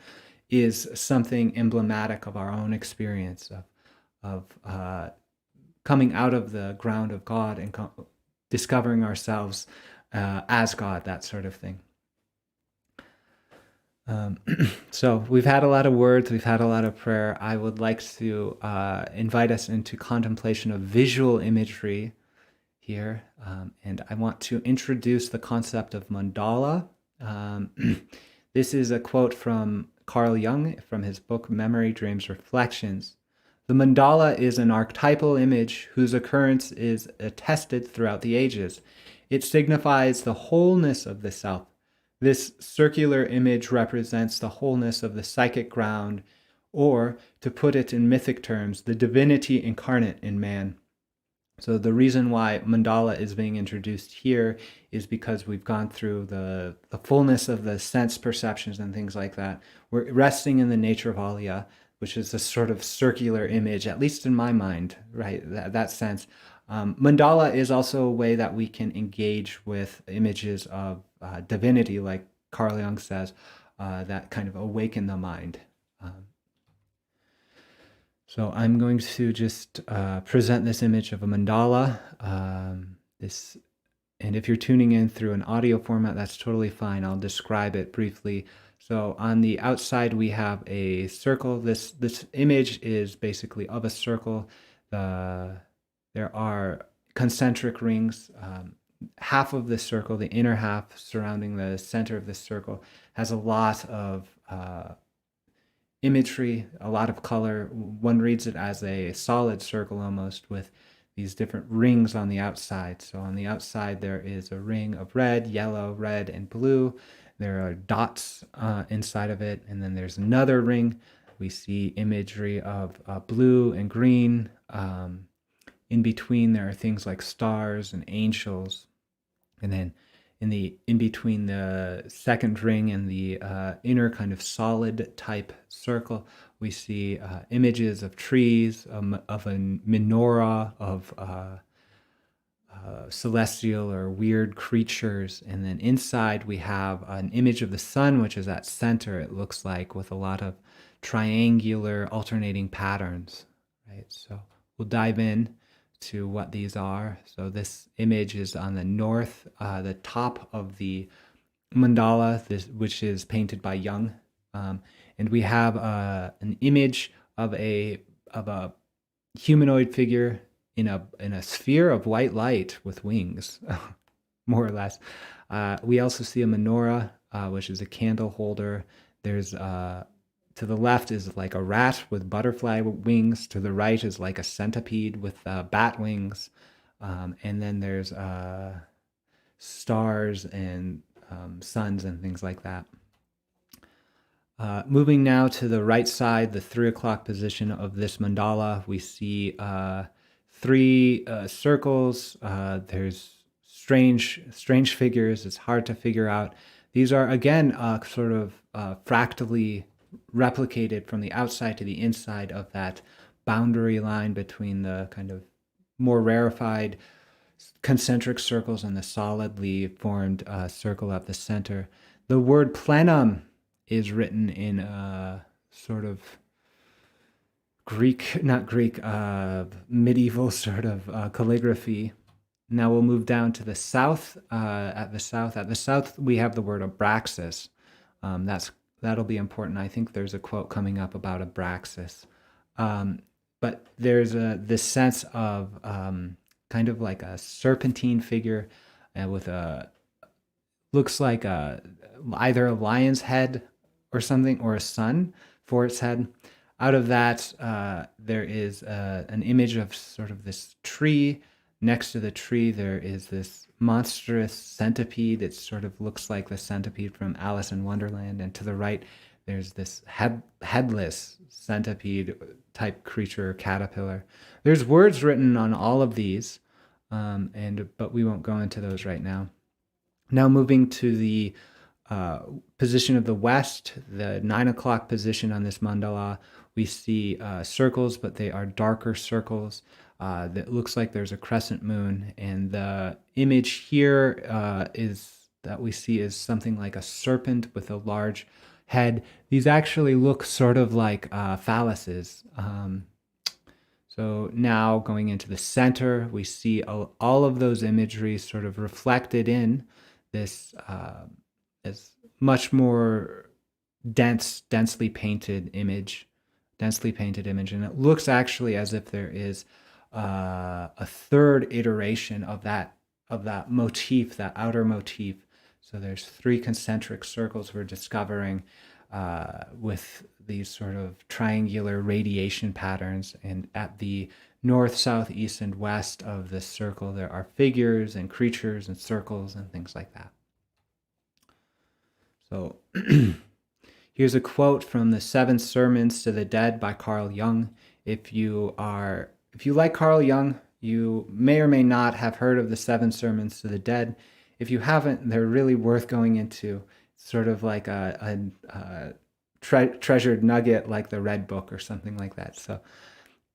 is something emblematic of our own experience of coming out of the ground of God and discovering ourselves as God, that sort of thing. So we've had a lot of words, we've had a lot of prayer. I would like to invite us into contemplation of visual imagery here, and I want to introduce the concept of mandala. This is a quote from Carl Jung from his book Memory, Dreams, Reflections. The mandala is an archetypal image whose occurrence is attested throughout the ages. It signifies the wholeness of the self. This circular image represents the wholeness of the psychic ground, or, to put it in mythic terms, the divinity incarnate in man. So the reason why mandala is being introduced here is because we've gone through the fullness of the sense perceptions and things like that. We're resting in the nature of Alaya, which is a sort of circular image, at least in my mind, right? That sense. Mandala is also a way that we can engage with images of divinity, like Carl Jung says, that kind of awaken the mind. So I'm going to just present this image of a mandala. And if you're tuning in through an audio format, that's totally fine. I'll describe it briefly. So on the outside, we have a circle. This image is basically of a circle. There are concentric rings. Half of the circle, the inner half surrounding the center of the circle, has a lot of imagery, a lot of color. One reads it as a solid circle almost, with these different rings on the outside. So on the outside, there is a ring of red, yellow, red, and blue. There are dots inside of it, and then there's another ring. We see imagery of blue and green. In between, there are things like stars and angels. And then in between the second ring and the inner kind of solid type circle, we see images of trees, of a menorah, of celestial or weird creatures. And then inside we have an image of the sun, which is at center, it looks like, with a lot of triangular alternating patterns, right? So we'll dive in to what these are. So this image is on the north, the top of the mandala, which is painted by Jung. And we have an image of a humanoid figure in a sphere of white light with wings, more or less. We also see a menorah, which is a candle holder. There's to the left is like a rat with butterfly wings. To the right is like a centipede with bat wings. And then there's stars and suns and things like that. Moving now to the right side, the 3 o'clock position of this mandala, we see three circles. There's strange figures. It's hard to figure out. These are, again, sort of fractally replicated from the outside to the inside of that boundary line between the kind of more rarefied concentric circles and the solidly formed circle at the center. The word plenum is written in a sort of medieval sort of calligraphy. Now we'll move down to the south. At the south, we have the word abraxas. That'll be important. I think there's a quote coming up about abraxas. But there's this sense of kind of like a serpentine figure with looks like either a lion's head or something, or a sun for its head. Out of that, there is an image of sort of this tree. Next to the tree, there is this monstrous centipede. It sort of looks like the centipede from Alice in Wonderland. And to the right, there's this headless centipede type creature, caterpillar. There's words written on all of these, but we won't go into those right now. Now moving to the position of the west, the 9 o'clock position on this mandala, we see circles, but they are darker circles. That looks like there's a crescent moon, and the image here is that we see is something like a serpent with a large head. These actually look sort of like phalluses. So now going into the center, we see all of those imagery sort of reflected in this as much more densely painted image, and it looks actually as if there is a third iteration of that motif, that outer motif. So there's 3 concentric circles we're discovering with these sort of triangular radiation patterns, and at the north, south, east, and west of this circle, there are figures and creatures and circles and things like that. So here's a quote from the 7 Sermons to the Dead by Carl Jung. If you like Carl Jung, you may or may not have heard of the 7 Sermons to the Dead. If you haven't, they're really worth going into. Sort of like a treasured nugget, like the Red Book or something like that. So,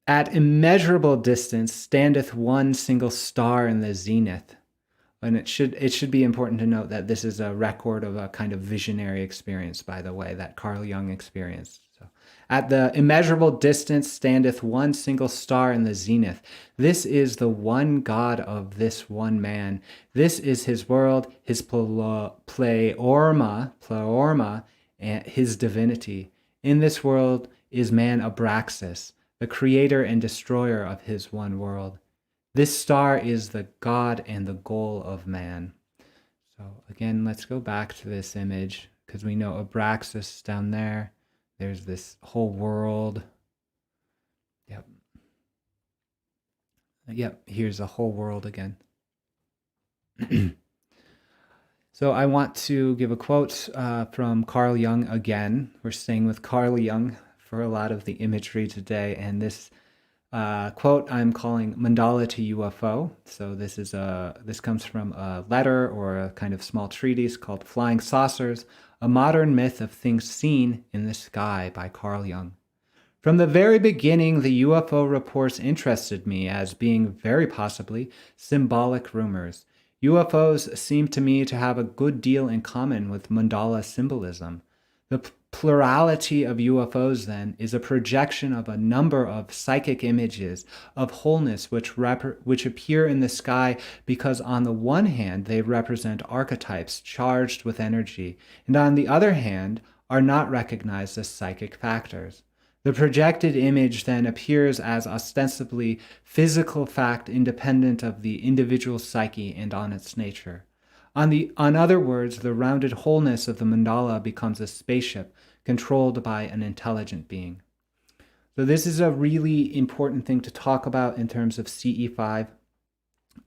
at immeasurable distance standeth one single star in the zenith. And it should be important to note that this is a record of a kind of visionary experience, by the way, that Carl Jung experienced. So, at the immeasurable distance standeth one single star in the zenith. This is the one God of this one man. This is his world, his pleorma, and his divinity. In this world is man Abraxas, the creator and destroyer of his one world. This star is the God and the goal of man. So again, let's go back to this image, because we know Abraxas down there. There's this whole world. Yep, here's the whole world again. So I want to give a quote from Carl Jung again. We're staying with Carl Jung for a lot of the imagery today, and this quote I'm calling Mandala to UFO. So this comes from a letter or a kind of small treatise called Flying Saucers, a modern myth of things seen in the sky by Carl Jung. From the very beginning, the UFO reports interested me as being very possibly symbolic rumors. UFOs seem to me to have a good deal in common with mandala symbolism. The plurality of UFOs, then, is a projection of a number of psychic images of wholeness which appear in the sky because, on the one hand, they represent archetypes charged with energy, and on the other hand, are not recognized as psychic factors. The projected image then appears as ostensibly physical fact independent of the individual psyche and on its nature. On other words, the rounded wholeness of the mandala becomes a spaceship controlled by an intelligent being. So this is a really important thing to talk about in terms of CE5.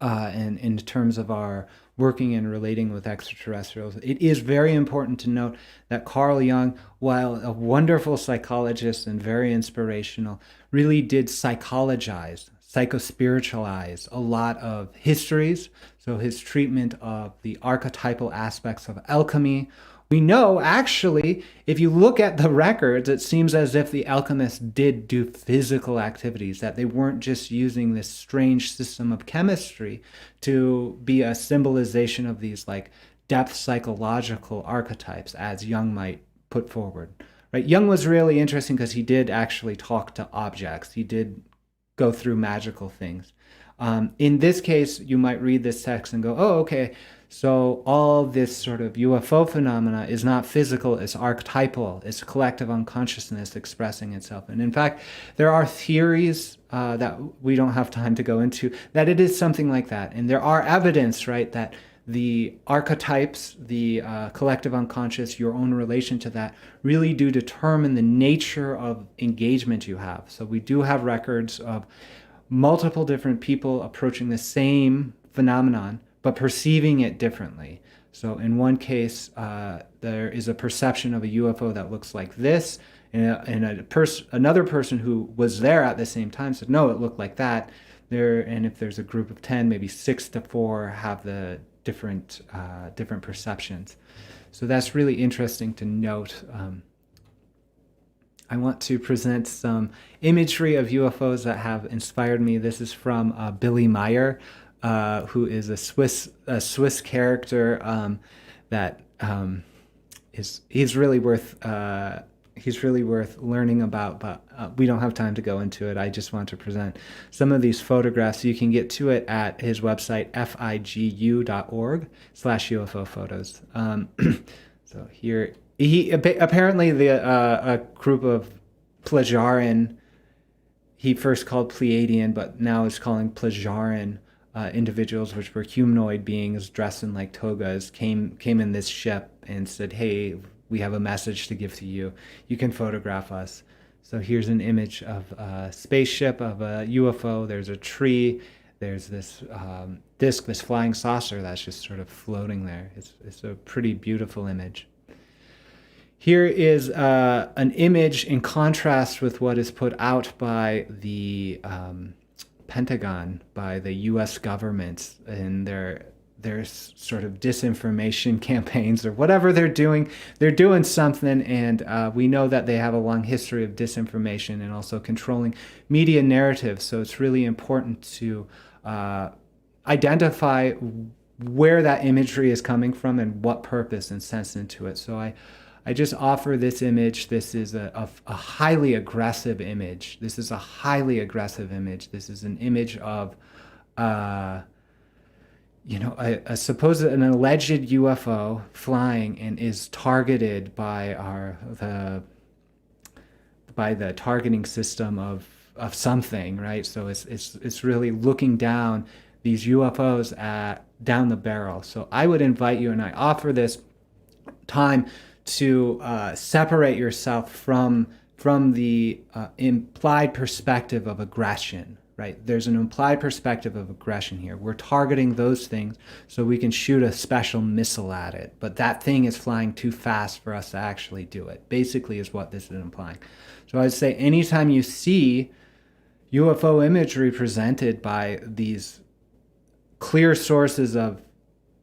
and in terms of our working and relating with extraterrestrials. It is very important to note that Carl Jung, while a wonderful psychologist and very inspirational, really did psychologize, psychospiritualize a lot of histories. So his treatment of the archetypal aspects of alchemy. We know, actually, if you look at the records, it seems as if the alchemists did do physical activities, that they weren't just using this strange system of chemistry to be a symbolization of these like depth psychological archetypes, as Jung might put forward. Right? Jung was really interesting because he did actually talk to objects. He did go through magical things. In this case, you might read this text and go, oh, okay, so all this sort of UFO phenomena is not physical, it's archetypal, it's collective unconsciousness expressing itself. And in fact, there are theories that we don't have time to go into, that it is something like that. And there are evidence, right, that the archetypes, the collective unconscious, your own relation to that, really do determine the nature of engagement you have. So we do have records of multiple different people approaching the same phenomenon, but perceiving it differently. So in one case, there is a perception of a UFO that looks like this, and another person who was there at the same time said, no, it looked like that. And if there's a group of 10, maybe 6 to 4 have the different perceptions. So that's really interesting to note. I want to present some imagery of UFOs that have inspired me. This is from Billy Meyer, who is a Swiss character that he's really worth learning about, but we don't have time to go into it. I just want to present some of these photographs. You can get to it at his website, figu.org/UFO photos. So here, he apparently a group of Plejarin, he first called Pleiadian, but now is calling Plejarin individuals, which were humanoid beings dressed in like togas, came in this ship and said, hey, we have a message to give to you. You can photograph us. So here's an image of a spaceship, of a UFO. There's a tree. There's this disc, this flying saucer that's just sort of floating there. It's a pretty beautiful image. Here is an image in contrast with what is put out by the Pentagon, by the U.S. government in their sort of disinformation campaigns or whatever they're doing. They're doing something, and we know that they have a long history of disinformation and also controlling media narratives. So it's really important to identify where that imagery is coming from and what purpose and sense into it. So I just offer this image. This is a highly aggressive image. This is a highly aggressive image. This is an image of, an alleged UFO flying and is targeted by the targeting system of something, right? So it's really looking down these UFOs down the barrel. So I would invite you, and I offer this time to separate yourself from the implied perspective of aggression, right? There's an implied perspective of aggression here. We're targeting those things so we can shoot a special missile at it, but that thing is flying too fast for us to actually do it, basically is what this is implying. So I'd say anytime you see UFO imagery presented by these clear sources of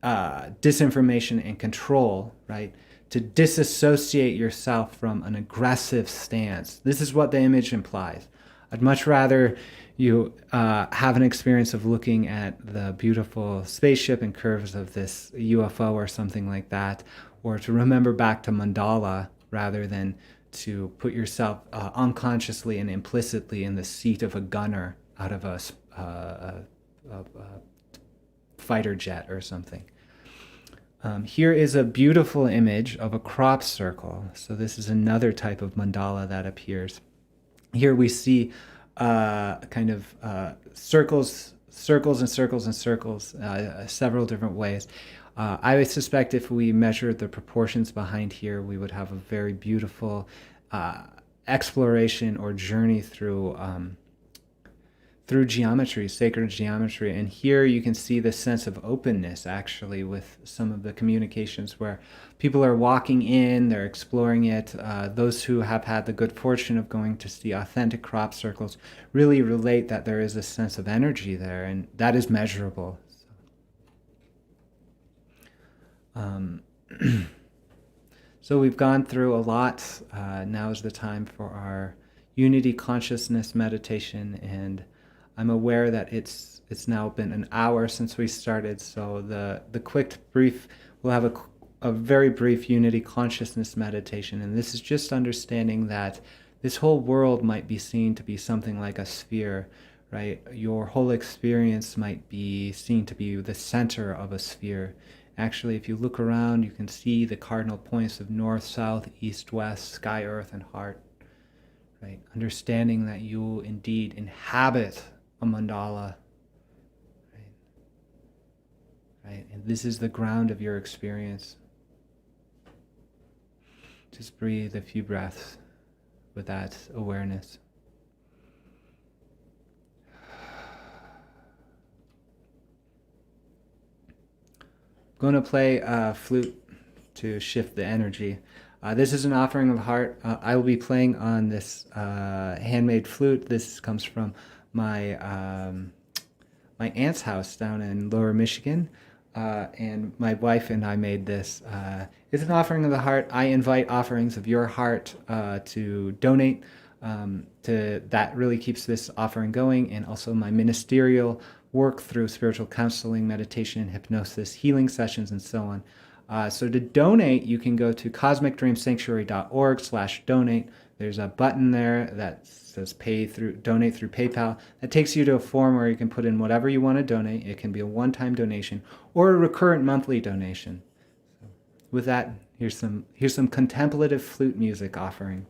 disinformation and control, right? To disassociate yourself from an aggressive stance. This is what the image implies. I'd much rather you have an experience of looking at the beautiful spaceship and curves of this UFO or something like that, or to remember back to mandala rather than to put yourself unconsciously and implicitly in the seat of a gunner out of a fighter jet or something. Here is a beautiful image of a crop circle. So this is another type of mandala that appears. Here we see kind of circles and circles and circles, several different ways. I would suspect if we measured the proportions behind here, we would have a very beautiful exploration or journey through through geometry, sacred geometry. And here you can see the sense of openness actually with some of the communications where people are walking in, they're exploring it. Those who have had the good fortune of going to see authentic crop circles really relate that there is a sense of energy there, and that is measurable. So we've gone through a lot. Now is the time for our unity consciousness meditation, and I'm aware that it's now been an hour since we started, so the quick brief, we'll have a very brief unity consciousness meditation, and this is just understanding that this whole world might be seen to be something like a sphere, right? Your whole experience might be seen to be the center of a sphere. Actually, if you look around, you can see the cardinal points of north, south, east, west, sky, earth, and heart, right? Understanding that you indeed inhabit a mandala, right? Right? And this is the ground of your experience. Just breathe a few breaths with that awareness. I'm going to play a flute to shift the energy. This is an offering of heart. I will be playing on this handmade flute. This comes from my my aunt's house down in Lower Michigan, and my wife and I made this. It's an offering of the heart. I invite offerings of your heart to donate. That really keeps this offering going, and also my ministerial work through spiritual counseling, meditation, hypnosis, healing sessions, and so on. So to donate, you can go to cosmicdreamsanctuary.org/donate. There's a button there that says donate through PayPal. That takes you to a form where you can put in whatever you want to donate. It can be a one-time donation or a recurrent monthly donation. So with that, here's some contemplative flute music offering.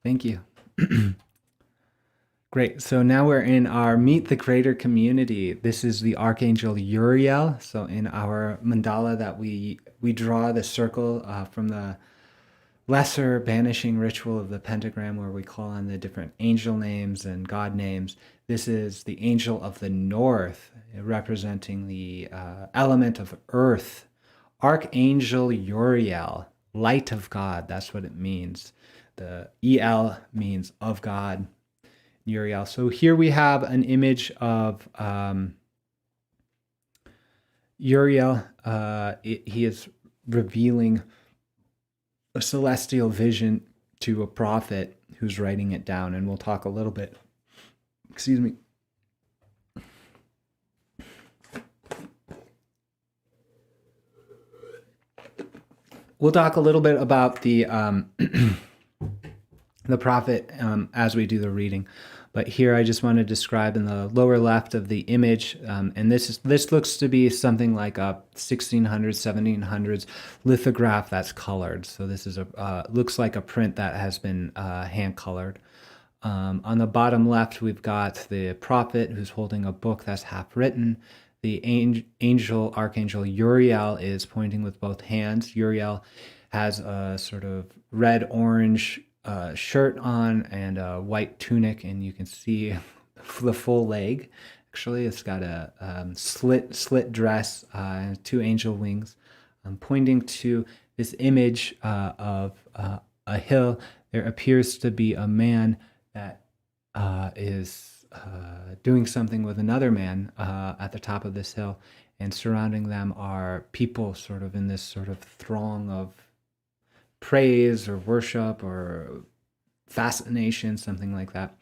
Thank you. Great. So now we're in our Meet the Greater Community. This is the Archangel Uriel. So in our mandala that we draw the circle from the lesser banishing ritual of the pentagram, where we call on the different angel names and God names. This is the angel of the north, representing the element of earth. Archangel Uriel, light of God. That's what it means. The El means of God, Uriel. So here we have an image of Uriel. He is revealing a celestial vision to a prophet who's writing it down. And we'll talk a little bit, We'll talk a little bit about the the prophet as we do the reading. But here I just want to describe in the lower left of the image, and this looks to be something like a 1600s, 1700s lithograph that's colored. So this is looks like a print that has been hand colored. On the bottom left, we've got the prophet who's holding a book that's half written. The angel, Archangel Uriel, is pointing with both hands. Uriel has a sort of red-orange shirt on and a white tunic, and you can see the full leg. Actually, it's got a slit dress, two angel wings, pointing to this image of a hill. There appears to be a man that is doing something with another man at the top of this hill, and surrounding them are people sort of in this sort of throng of praise or worship or fascination, something like that.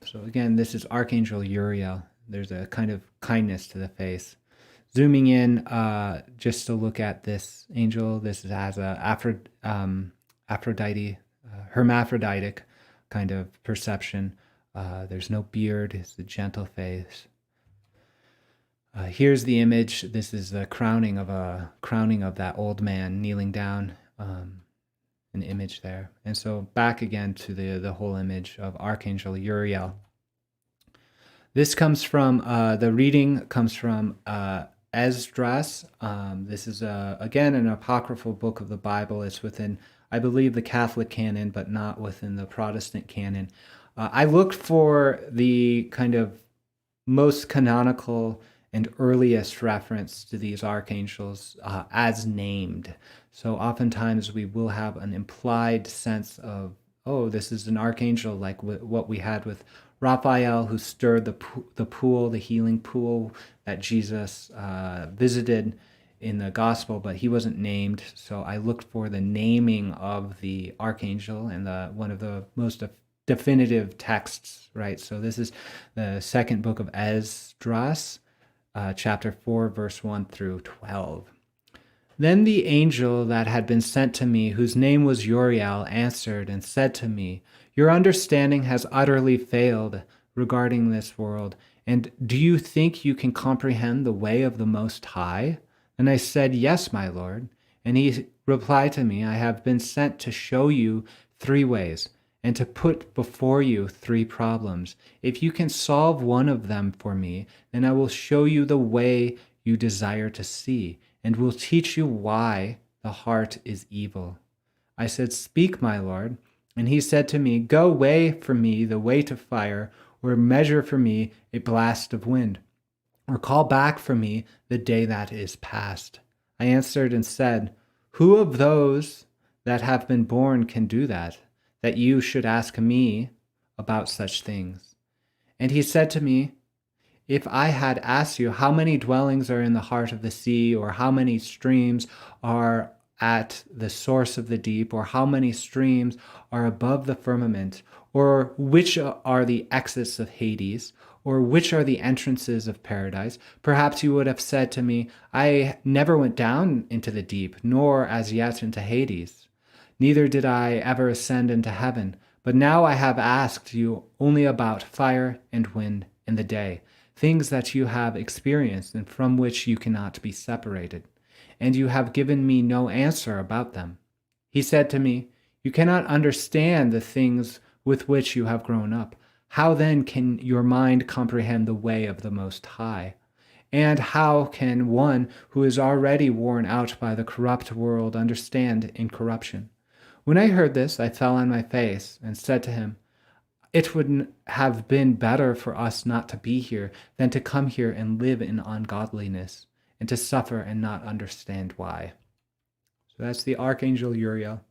So again, this is Archangel Uriel. There's a kind of kindness to the face. Zooming in just to look at this angel, this has a Aphrodite, hermaphroditic kind of perception. There's no beard, it's a gentle face. Here's the image. This is the crowning of that old man kneeling down, an image there. And so back again to the whole image of Archangel Uriel. This comes from, the reading comes from Esdras. This is, again, an apocryphal book of the Bible. It's within, I believe, the Catholic canon, but not within the Protestant canon. I looked for the kind of most canonical and earliest reference to these archangels as named. So oftentimes we will have an implied sense of, oh, this is an archangel, like what we had with Raphael, who stirred the pool, the healing pool that Jesus visited in the gospel, but he wasn't named. So I looked for the naming of the archangel, and one of the most definitive texts, right? So this is the second book of Esdras, chapter 4, verse 1 through 12. Then the angel that had been sent to me, whose name was Uriel, answered and said to me, "Your understanding has utterly failed regarding this world, and do you think you can comprehend the way of the Most High?" And I said, "Yes, my Lord." And he replied to me, "I have been sent to show you 3 ways, and to put before you 3 problems. If you can solve one of them for me, then I will show you the way you desire to see, and will teach you why the heart is evil." I said, "Speak, my Lord." And he said to me, "Go weigh for me the weight of fire, or measure for me a blast of wind, or call back for me the day that is past." I answered and said, "Who of those that have been born can do that you should ask me about such things?" And he said to me, "If I had asked you how many dwellings are in the heart of the sea, or how many streams are at the source of the deep, or how many streams are above the firmament, or which are the exits of Hades, or which are the entrances of paradise, perhaps you would have said to me, I never went down into the deep, nor as yet into Hades. Neither did I ever ascend into heaven. But now I have asked you only about fire and wind and the day, things that you have experienced and from which you cannot be separated. And you have given me no answer about them." He said to me, "You cannot understand the things with which you have grown up. How then can your mind comprehend the way of the Most High? And how can one who is already worn out by the corrupt world understand incorruption?" When I heard this, I fell on my face and said to him, "It would have been better for us not to be here than to come here and live in ungodliness, and to suffer and not understand why." So that's the Archangel Uriel.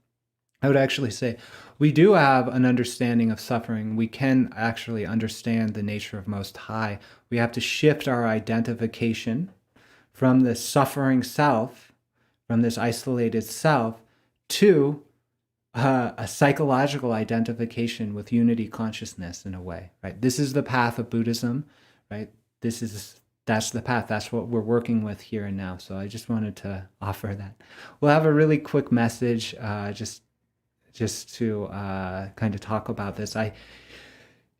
I would actually say we do have an understanding of suffering. We can actually understand the nature of Most High. We have to shift our identification from the suffering self, from this isolated self, to a psychological identification with unity consciousness in a way, right? This is the path of Buddhism, right? That's the path. That's what we're working with here and now. So I just wanted to offer that. We'll have a really quick message, just to kind of talk about this.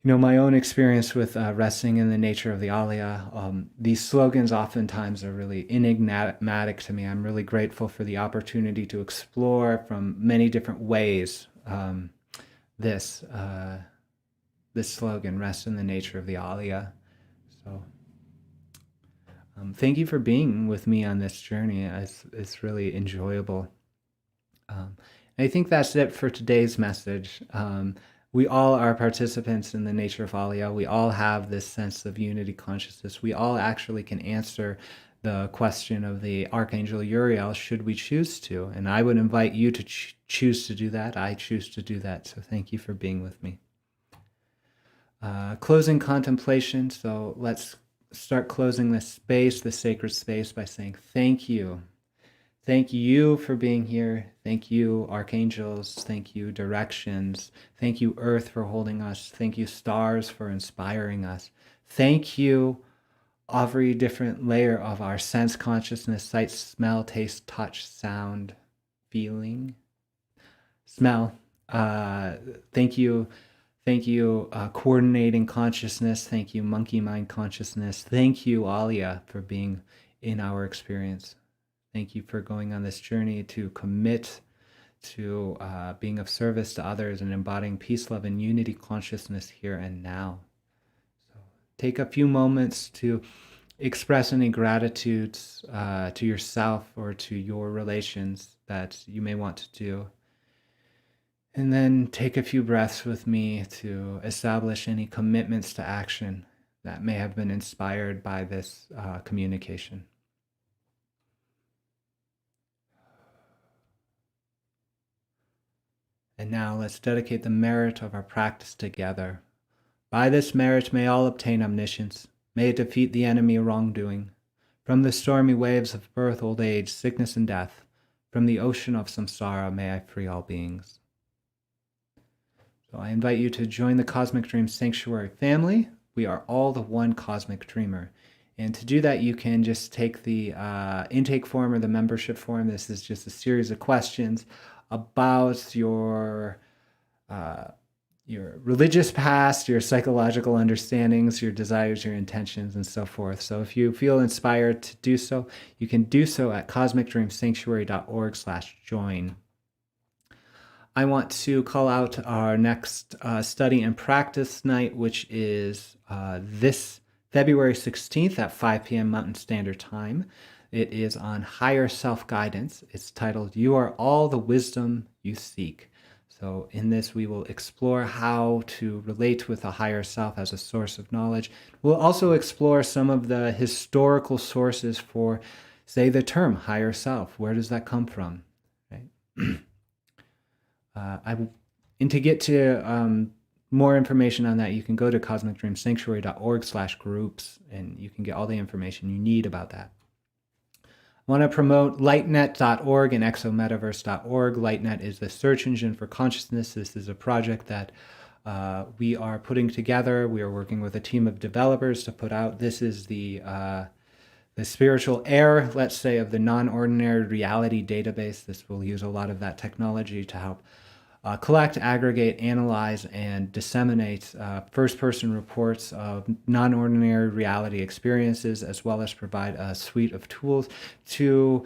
My own experience with resting in the nature of the Alaya, these slogans oftentimes are really enigmatic to me. I'm really grateful for the opportunity to explore from many different ways this slogan, "Rest in the nature of the Alaya." So Thank you for being with me on this journey. It's really enjoyable. I think that's it for today's message. We all are participants in the nature of Alaya. We all have this sense of unity consciousness. We all actually can answer the question of the Archangel Uriel, should we choose to. And I would invite you to choose to do that. I choose to do that. So thank you for being with me. Closing contemplation. So let's start closing this space, the sacred space, by saying thank you. Thank you for being here. Thank you, archangels. Thank you, directions. Thank you, earth, for holding us. Thank you, stars, for inspiring us. Thank you, every different layer of our sense consciousness: sight, smell, taste, touch, sound, feeling, smell. Thank you. Thank you, coordinating consciousness. Thank you, monkey mind consciousness. Thank you, Alaya, for being in our experience. Thank you for going on this journey to commit to being of service to others and embodying peace, love, and unity consciousness here and now. So take a few moments to express any gratitudes to yourself or to your relations that you may want to do. And then take a few breaths with me to establish any commitments to action that may have been inspired by this communication. And now let's dedicate the merit of our practice together. By this merit may all obtain omniscience. May it defeat the enemy of wrongdoing. From the stormy waves of birth, old age, sickness, and death, from the ocean of samsara, may I free all beings. So I invite you to join the Cosmic Dream Sanctuary family. We are all the one cosmic dreamer. And to do that, you can just take the intake form or the membership form. This is just a series of questions about your religious past, your psychological understandings, your desires, your intentions, and so forth. So if you feel inspired to do so, you can do so at cosmicdreamsanctuary.org/join. I want to call out our next study and practice night, which is this February 16th at 5 p.m. Mountain Standard Time. It is on higher self-guidance. It's titled, You Are All the Wisdom You Seek. So in this, we will explore how to relate with a higher self as a source of knowledge. We'll also explore some of the historical sources for, say, the term higher self. Where does that come from? Right? And to get to more information on that, you can go to cosmicdreamsanctuary.org/groups, and you can get all the information you need about that. I want to promote lightnet.org and exometaverse.org. Lightnet is the search engine for consciousness. This is a project that we are putting together. We are working with a team of developers to put out. This is the spiritual heir, let's say, of the non-ordinary reality database. This will use a lot of that technology to help collect, aggregate, analyze, and disseminate first-person reports of non-ordinary reality experiences, as well as provide a suite of tools to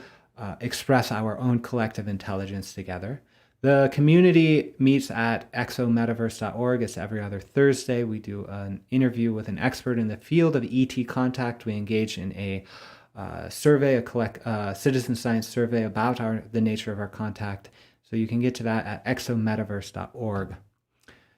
express our own collective intelligence together. The community meets at exometaverse.org. It's every other Thursday. We do an interview with an expert in the field of ET contact. We engage in a survey, a citizen science survey about the nature of our contact. So you can get to that at exometaverse.org.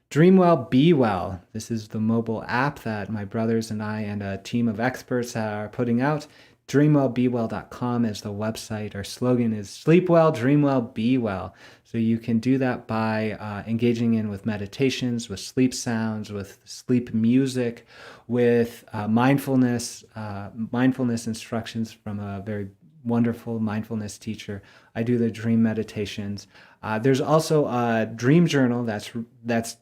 Dream Well, Be Well. This is the mobile app that my brothers and I and a team of experts are putting out. DreamWellBeWell.com is the website. Our slogan is Sleep Well, Dream Well, Be Well. So you can do that by engaging in with meditations, with sleep sounds, with sleep music, with mindfulness instructions from a very wonderful mindfulness teacher. I do the dream meditations. There's also a dream journal that's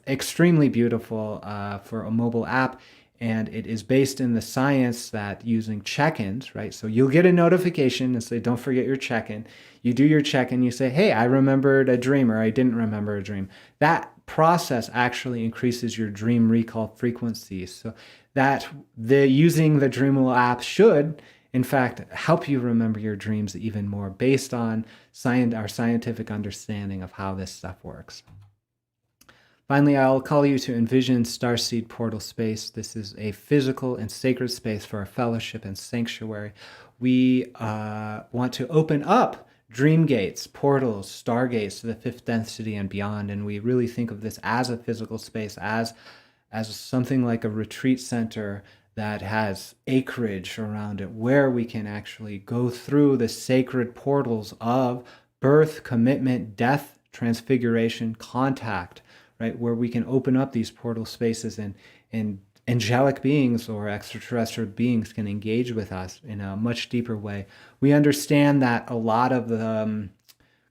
extremely beautiful for a mobile app, and it is based in the science that using check-ins, right? So you'll get a notification and say, don't forget your check-in. You do your check-in, you say, hey, I remembered a dream, or I didn't remember a dream. That process actually increases your dream recall frequency. So that using the Dreamwell app should, in fact, help you remember your dreams even more based on our scientific understanding of how this stuff works. Finally, I'll call you to envision Starseed Portal Space. This is a physical and sacred space for our fellowship and sanctuary. We want to open up dream gates, portals, stargates to the fifth density and beyond. And we really think of this as a physical space, as something like a retreat center that has acreage around it, where we can actually go through the sacred portals of birth, commitment, death, transfiguration, contact, right? Where we can open up these portal spaces and angelic beings or extraterrestrial beings can engage with us in a much deeper way. We understand that a lot of the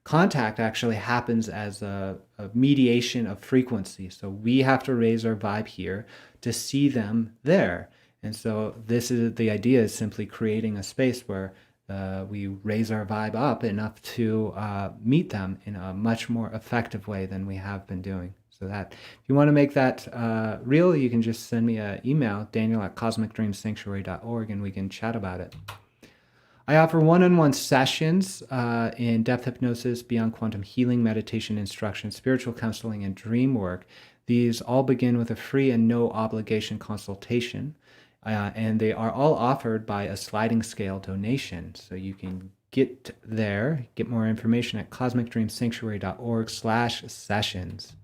contact actually happens as a mediation of frequency. So we have to raise our vibe here to see them there. And so this is the idea, is simply creating a space where we raise our vibe up enough to meet them in a much more effective way than we have been doing. So that if you want to make that real, you can just send me an email, daniel@cosmicdreamsanctuary.org, and we can chat about it. I offer one-on-one sessions in depth hypnosis, beyond quantum healing, meditation instruction, spiritual counseling, and dream work. These all begin with a free and no obligation consultation, and they are all offered by a sliding scale donation. So you can get there, get more information at cosmicdreamsanctuary.org/sessions.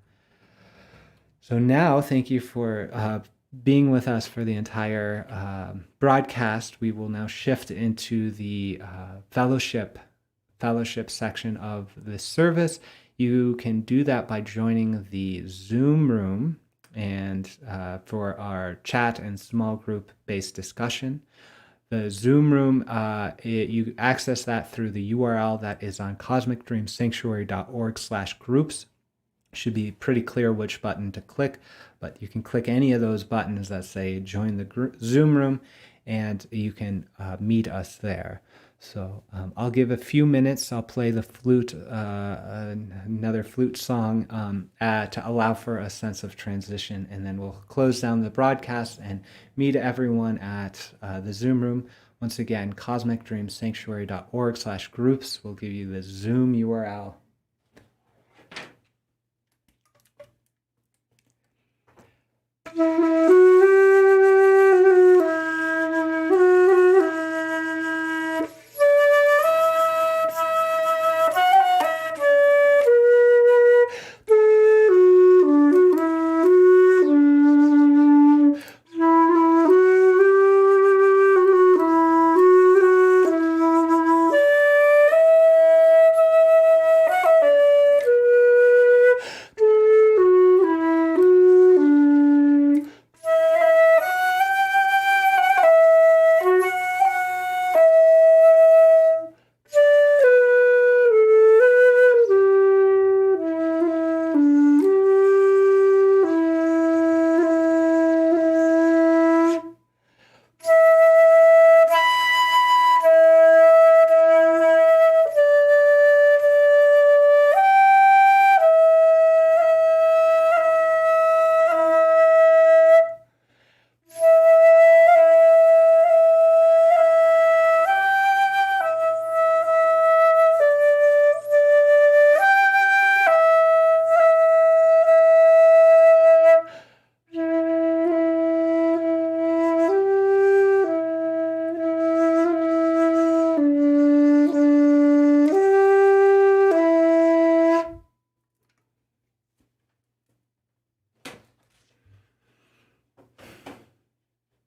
So now, thank you for being with us for the entire broadcast. We will now shift into the fellowship section of this service. You can do that by joining the Zoom room and for our chat and small group based discussion. The Zoom room, you access that through the URL that is on cosmicdreamsanctuary.org/groups. Should be pretty clear which button to click, but you can click any of those buttons that say join the Zoom room, and you can meet us there. So I'll give a few minutes. I'll play the flute, another flute song to allow for a sense of transition, and then we'll close down the broadcast and meet everyone at the Zoom room. Once again, cosmicdreamsanctuary.org/groups will give you the Zoom URL.